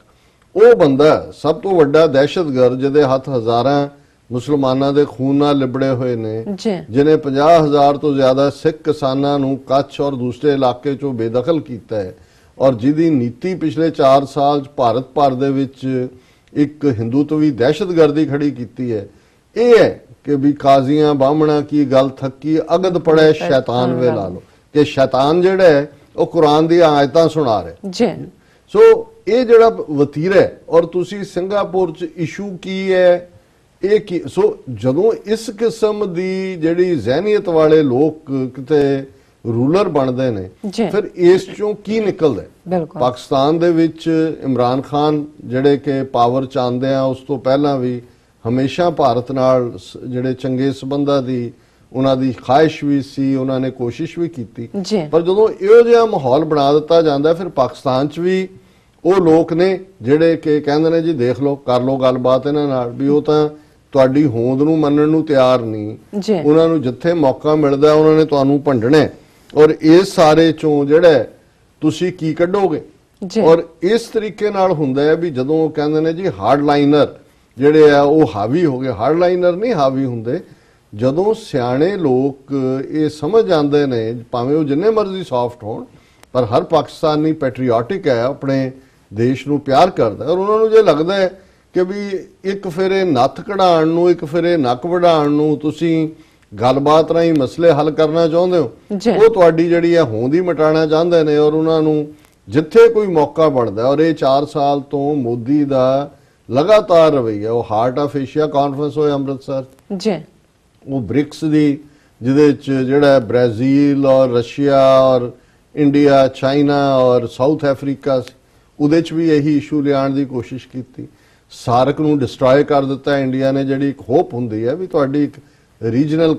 ਉਹ ਬੰਦਾ ਸਭ ਤੋਂ ਵੱਡਾ ਦਹਿਸ਼ਤਗਰਦ ਜਿਹਦੇ ਹੱਥ ਹਜ਼ਾਰਾਂ ਮੁਸਲਮਾਨਾਂ ਦੇ ਖੂਨ ਨਾਲ ਲਿਬੜੇ ਹੋਏ ਨੇ ਜਿਹਨੇ 50,000 ਤੋਂ ਜ਼ਿਆਦਾ ਸਿੱਖ ਕਿਸਾਨਾਂ ਨੂੰ ਕੱਛ ਔਰ ਦੂਸਰੇ ਇਲਾਕੇ ਚੋਂ ਬੇਦਖਲ ਕੀਤਾ ਹੈ ਔਰ ਜਿਹਦੀ ਨੀਤੀ ਪਿਛਲੇ 4 ਸਾਲ 'ਚ ਭਾਰਤ ਭਰ ਦੇ ਵਿੱਚ ਇੱਕ ਹਿੰਦੂਤਵੀ ਦਹਿਸ਼ਤਗਰਦੀ ਖੜੀ ਕੀਤੀ ਹੈ ਇਹ ਹੈ ਕਿ ਵੀ ਕਾਜ਼ੀਆਂ ਬਾਹਮਣਾ ਕੀ ਗੱਲ ਥੱਕੀ ਅਗਦ ਪੜੇ ਸ਼ੈਤਾਨ ਵੇ ਲਾ ਲਓ ਕਿ ਸ਼ੈਤਾਨ ਜਿਹੜਾ ਹੈ ਉਹ ਕੁਰਾਨ ਦੀਆਂ ਆਇਤਾਂ ਸੁਣਾ ਰਿਹਾ ਸੋ ਇਹ ਜਿਹੜਾ ਵਤੀਰਾ ਹੈ ਔਰ ਤੁਸੀਂ ਸਿੰਗਾਪੁਰ 'ਚ ਇਸ਼ੂ ਕੀ ਹੈ ਇਹ ਕੀ ਸੋ ਜਦੋਂ ਇਸ ਕਿਸਮ ਦੀ ਜਿਹੜੀ ਜ਼ਹਿਨੀਅਤ ਵਾਲੇ ਲੋਕ ਕਿਤੇ ਰੂਲਰ ਬਣਦੇ ਨੇ ਫਿਰ ਇਸ ਚੋਂ ਕੀ ਨਿਕਲਦਾ ਪਾਕਿਸਤਾਨ ਦੇ ਵਿੱਚ ਇਮਰਾਨ ਖਾਨ ਜਿਹੜੇ ਕਿ ਪਾਵਰ ਚ ਆਉਂਦੇ ਆ ਉਸ ਤੋਂ ਪਹਿਲਾਂ ਵੀ ਹਮੇਸ਼ਾ ਭਾਰਤ ਨਾਲ ਜਿਹੜੇ ਚੰਗੇ ਸਬੰਧਾਂ ਦੀ ਉਹਨਾਂ ਦੀ ਖਾਹਿਸ਼ ਵੀ ਸੀ ਉਹਨਾਂ ਨੇ ਕੋਸ਼ਿਸ਼ ਵੀ ਕੀਤੀ ਪਰ ਜਦੋਂ ਇਹੋ ਜਿਹਾ ਮਾਹੌਲ ਬਣਾ ਦਿੱਤਾ ਜਾਂਦਾ ਫਿਰ ਪਾਕਿਸਤਾਨ ਚ ਵੀ ਉਹ ਲੋਕ ਨੇ ਜਿਹੜੇ ਕਿ ਕਹਿੰਦੇ ਨੇ ਜੀ ਦੇਖ ਲਓ ਕਰ ਲਓ ਗੱਲਬਾਤ ਇਹਨਾਂ ਨਾਲ ਵੀ ਉਹ ਤਾਂ ਤੁਹਾਡੀ ਹੋਂਦ ਨੂੰ ਮੰਨਣ ਨੂੰ ਤਿਆਰ ਨਹੀਂ ਉਹਨਾਂ ਨੂੰ ਜਿੱਥੇ ਮੌਕਾ ਮਿਲਦਾ ਉਹਨਾਂ ਨੇ ਤੁਹਾਨੂੰ ਭੰਡਣਾ ਔਰ ਇਸ ਸਾਰੇ ਚੋਂ ਜਿਹੜਾ ਤੁਸੀਂ ਕੀ ਕੱਢੋਗੇ ਔਰ ਇਸ ਤਰੀਕੇ ਨਾਲ ਹੁੰਦਾ ਹੈ ਵੀ ਜਦੋਂ ਕਹਿੰਦੇ ਨੇ ਜੀ ਹਾਰਡ ਲਾਈਨਰ ਜਿਹੜੇ ਆ ਉਹ ਹਾਵੀ ਹੋ ਗਏ ਹਾਰਡ ਲਾਈਨਰ ਨਹੀਂ ਹਾਵੀ ਹੁੰਦੇ ਜਦੋਂ ਸਿਆਣੇ ਲੋਕ ਇਹ ਸਮਝ ਜਾਂਦੇ ਨੇ ਭਾਵੇਂ ਉਹ ਜਿੰਨੇ ਮਰਜ਼ੀ ਸੌਫਟ ਹੋਣ ਪਰ ਹਰ ਪਾਕਿਸਤਾਨੀ ਪੈਟਰੀਓਟਿਕ ਹੈ ਆਪਣੇ ਦੇਸ਼ ਨੂੰ ਪਿਆਰ ਕਰਦਾ ਔਰ ਉਹਨਾਂ ਨੂੰ ਜੇ ਲੱਗਦਾ ਹੈ ਕਿ ਵੀ ਇੱਕ ਫਿਰੇ ਨੱਥ ਕਢਾਉਣ ਨੂੰ ਇੱਕ ਫਿਰੇ ਨੱਕ ਵਢਾਉਣ ਨੂੰ ਤੁਸੀਂ ਗੱਲਬਾਤ ਰਾਹੀਂ ਮਸਲੇ ਹੱਲ ਕਰਨਾ ਚਾਹੁੰਦੇ ਹੋ ਉਹ ਤੁਹਾਡੀ ਜਿਹੜੀ ਹੈ ਹੋਂਦ ਹੀ ਮਿਟਾਉਣਾ ਚਾਹੁੰਦੇ ਨੇ ਔਰ ਉਹਨਾਂ ਨੂੰ ਜਿੱਥੇ ਕੋਈ ਮੌਕਾ ਬਣਦਾ। ਔਰ ਇਹ 4 ਸਾਲ ਤੋਂ ਮੋਦੀ ਦਾ ਲਗਾਤਾਰ ਰਵੱਈਆ, ਉਹ ਹਾਰਟ ਆਫ ਏਸ਼ੀਆ ਕਾਨਫਰੰਸ ਹੋਇਆ ਅੰਮ੍ਰਿਤਸਰ ਜੀ, ਉਹ ਬ੍ਰਿਕਸ ਦੀ, ਜਿਹਦੇ ਚ ਜਿਹੜਾ ਬ੍ਰਾਜ਼ੀਲ ਔਰ ਰਸ਼ੀਆ ਔਰ ਇੰਡੀਆ, ਚਾਈਨਾ ਔਰ ਸਾਊਥ ਅਫਰੀਕਾ ਸੀ, ਉਹਦੇ ਚ ਵੀ ਇਹੀ ਇਸ਼ੂ ਲਿਆਉਣ ਦੀ ਕੋਸ਼ਿਸ਼ ਕੀਤੀ। ਸਾਰਕ ਨੂੰ ਡਿਸਟਰੋਏ ਕਰ ਦਿੱਤਾ ਇੰਡੀਆ ਨੇ, ਜਿਹੜੀ ਇੱਕ ਹੋਪ ਹੁੰਦੀ ਹੈ ਵੀ ਤੁਹਾਡੀ ਇੱਕ ਰੀਜਨਲ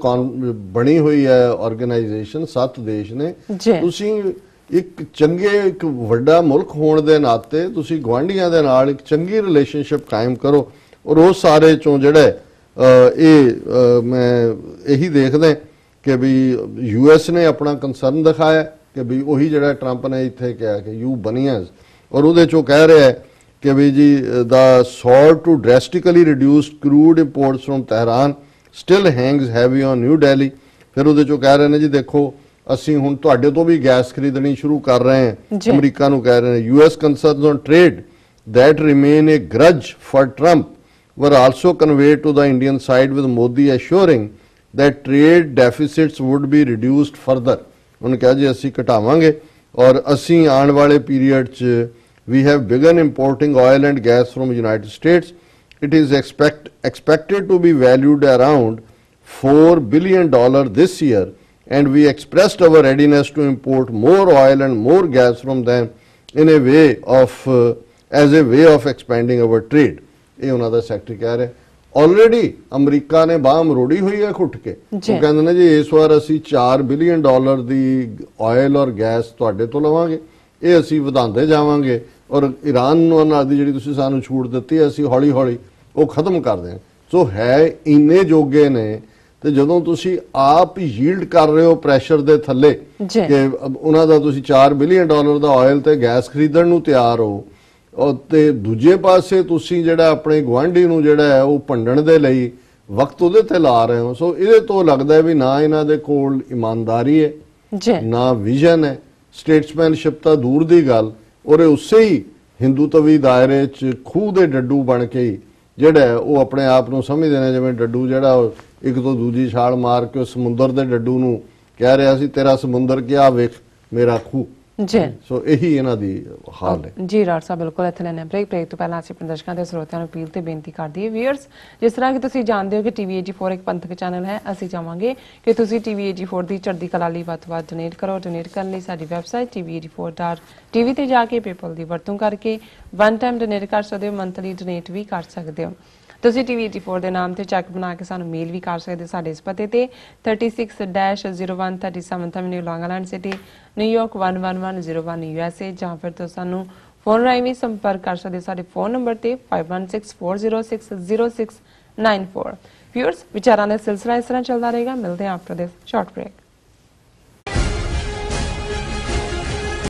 ਬਣੀ ਹੋਈ ਹੈ ਆਰਗੇਨਾਈਜੇਸ਼ਨ 7 ਦੇਸ਼ ਨੇ, ਤੁਸੀਂ ਇੱਕ ਚੰਗੇ ਇੱਕ ਵੱਡਾ ਮੁਲਕ ਹੋਣ ਦੇ ਨਾਤੇ ਤੁਸੀਂ ਗੁਆਂਢੀਆਂ ਦੇ ਨਾਲ ਇੱਕ ਚੰਗੀ ਰਿਲੇਸ਼ਨਸ਼ਿਪ ਕਾਇਮ ਕਰੋ। ਔਰ ਉਹ ਸਾਰੇ ਚੋਂ ਜਿਹੜੇ ਮੈਂ ਇਹੀ ਦੇਖਦਾ ਕਿ ਵੀ US ਨੇ ਆਪਣਾ ਕੰਸਰਨ ਦਿਖਾਇਆ ਕਿ ਵੀ ਉਹੀ ਜਿਹੜਾ ਟਰੰਪ ਨੇ ਇੱਥੇ ਕਿਹਾ ਕਿ ਯੂ ਬਨੀਅਸ, ਔਰ ਉਹਦੇ ਚੋਂ ਕਹਿ ਰਿਹਾ ਹੈ ਕਿ ਵੀ ਜੀ ਦਾ ਸੌਰ to drastically reduce crude imports from Tehran still hangs heavy on New Delhi. ਫਿਰ ਉਹਦੇ ਚੋਂ ਕਹਿ ਰਹੇ ਨੇ ਜੀ ਦੇਖੋ ਅਸੀਂ ਹੁਣ ਤੁਹਾਡੇ ਤੋਂ ਵੀ ਗੈਸ ਖਰੀਦਣੀ ਸ਼ੁਰੂ ਕਰ ਰਹੇ ਹਾਂ, ਅਮਰੀਕਾ ਨੂੰ ਕਹਿ ਰਹੇ ਨੇ। US concerns on trade that remain a grudge for Trump were also conveyed to the Indian side, with Modi assuring that trade deficits would be reduced further। ਉਹਨੇ ਕਿਹਾ ਜੀ ਅਸੀਂ ਘਟਾਵਾਂਗੇ ਔਰ ਅਸੀਂ ਆਉਣ ਵਾਲੇ ਪੀਰੀਅਡ 'ਚ we have begun importing oil and gas from United States. It is expected to be valued around $4 billion this year, and we expressed our readiness to import more oil and more gas from them in a way of as a way of expanding our trade। ਇਹ ਉਹਨਾਂ ਦਾ ਸੈਕਟਰੀ ਕਹਿ ਰਿਹਾ। ਆਲਰੇਡੀ ਅਮਰੀਕਾ ਨੇ ਬਾਹ ਮਰੋੜੀ ਹੋਈ ਹੈ ਘੁੱਟ ਕੇ। ਉਹ ਕਹਿੰਦੇ ਨੇ ਜੀ ਇਸ ਵਾਰ ਅਸੀਂ $4 ਬਿਲੀਅਨ ਦੀ ਆਇਲ ਔਰ ਗੈਸ ਤੁਹਾਡੇ ਤੋਂ ਲਵਾਂਗੇ, ਇਹ ਅਸੀਂ ਵਧਾਉਂਦੇ ਜਾਵਾਂਗੇ ਔਰ ਈਰਾਨ ਨਾਲ ਦੀ ਜਿਹੜੀ ਤੁਸੀਂ ਸਾਨੂੰ ਛੂਟ ਦਿੱਤੀ ਅਸੀਂ ਹੌਲੀ ਹੌਲੀ ਉਹ ਖਤਮ ਕਰ ਦਿਆਂਗੇ। ਸੋ ਹੈ ਇੰਨੇ ਜੋਗੇ ਨੇ, ਤੇ ਜਦੋਂ ਤੁਸੀਂ ਆਪ ਯੀਲਡ ਕਰ ਰਹੇ ਹੋ ਪ੍ਰੈਸ਼ਰ ਦੇ ਥੱਲੇ ਕਿ ਉਹਨਾਂ ਦਾ ਤੁਸੀਂ $4 ਬਿਲੀਅਨ ਦਾ ਆਇਲ ਤੇ ਗੈਸ ਖਰੀਦਣ ਨੂੰ ਤਿਆਰ ਹੋ, ਤੇ ਦੂਜੇ ਪਾਸੇ ਤੁਸੀਂ ਜਿਹੜਾ ਆਪਣੇ ਗੁਆਂਢੀ ਨੂੰ ਜਿਹੜਾ ਹੈ ਉਹ ਭੰਡਣ ਦੇ ਲਈ ਵਕਤ ਉਹਦੇ ਤੇ ਲਾ ਰਹੇ ਹੋ। ਸੋ ਇਹਦੇ ਤੋਂ ਲੱਗਦਾ ਵੀ ਨਾ ਇਹਨਾਂ ਦੇ ਕੋਲ ਇਮਾਨਦਾਰੀ ਹੈ, ਨਾ ਵਿਜ਼ਨ ਹੈ, ਸਟੇਟਸਮੈਨਸ਼ਿਪ ਤਾਂ ਦੂਰ ਦੀ ਗੱਲ, ਔਰ ਉਸੇ ਹੀ ਹਿੰਦੂਤਵੀ ਦਾਇਰੇ 'ਚ ਖੂਹ ਦੇ ਡੱਡੂ ਬਣ ਕੇ ਹੀ ਜਿਹੜਾ ਉਹ ਆਪਣੇ ਆਪ ਨੂੰ ਸਮਝਦੇ ਨੇ ਜਿਵੇਂ ਡੱਡੂ ਜਿਹੜਾ ਇੱਕ ਤੋਂ ਦੂਜੀ ਛਾਲ ਮਾਰ ਕੇ ਸਮੁੰਦਰ ਦੇ ਡੱਡੂ ਨੂੰ ਕਹਿ ਰਿਹਾ ਸੀ ਤੇਰਾ ਸਮੁੰਦਰ ਕਿਆ ਵੇਖ ਮੇਰਾ ਖੂਹ। ਜੀ, ਸੋ ਇਹੀ ਇਹਨਾਂ ਦੀ ਹਾਲ ਹੈ। ਜੀ ਰਾਜ ਸਾਹਿਬ, ਬਿਲਕੁਲ ਇੱਥੇ ਲੈਣੇ ਬ੍ਰੇਕ ਤੋਂ ਪਹਿਲਾਂ ਅਸੀਂ ਦਰਸ਼ਕਾਂ ਤੇ ਸਰੋਤਿਆਂ ਨੂੰ ਅਪੀਲ ਤੇ ਬੇਨਤੀ ਕਰਦੀ ਹੈ ਵੀਅਰਸ, ਜਿਸ ਤਰ੍ਹਾਂ ਕਿ ਤੁਸੀਂ ਜਾਣਦੇ ਹੋ ਕਿ TV84 ਇੱਕ ਪੰਥਕ ਚੈਨਲ ਹੈ, ਅਸੀਂ ਚਾਹਾਂਗੇ ਕਿ ਤੁਸੀਂ TV84 ਦੀ ਚੜ੍ਹਦੀ ਕਲਾ ਲਈ ਵੱਧ ਤੋਂ ਵੱਧ ਡੋਨੇਟ ਕਰੋ। ਡੋਨੇਟ ਕਰਨ ਲਈ ਸਾਡੀ ਵੈਬਸਾਈਟ TV84.tv ਤੇ ਜਾ ਕੇ ਪੇਪਲ ਦੀ ਵਰਤੋਂ ਕਰਕੇ ਵਨ ਟਾਈਮ ਡੋਨੇਟ ਕਰ ਸਕਦੇ ਹੋ, ਮੰਥਲੀ ਡੋਨੇਟ ਵੀ ਕਰ ਸਕਦੇ ਹੋ। ਤੁਸੀਂ TV84 ਦੇ ਨਾਮ ਤੇ ਚੈੱਕ ਬਣਾ ਕੇ ਸਾਨੂੰ ਮੇਲ ਵੀ ਕਰ ਸਕਦੇ ਸਾਡੇ ਇਸ ਪਤੇ ਤੇ 36-01 37th Avenue, Long Island City, New York 11101 USA, ਜਾਂ ਫਿਰ ਤੁਸੀਂ ਸਾਨੂੰ ਫੋਨ ਰਾਹੀਂ ਵੀ ਸੰਪਰਕ ਕਰ ਸਕਦੇ ਸਾਡੇ ਫੋਨ ਨੰਬਰ ਤੇ 5164060694। ਵਿਊਅਰਸ, ਵਿਚਾਰਾਂ ਦਾ ਸਿਲਸਿਲਾ ਇਸ ਤਰ੍ਹਾਂ ਚੱਲਦਾ ਰਹੇਗਾ। ਮਿਲਦੇ ਹਾਂ ਆਫਟਰ ਦਿਸ ਸ਼ਾਰਟ ਬ੍ਰੇਕ।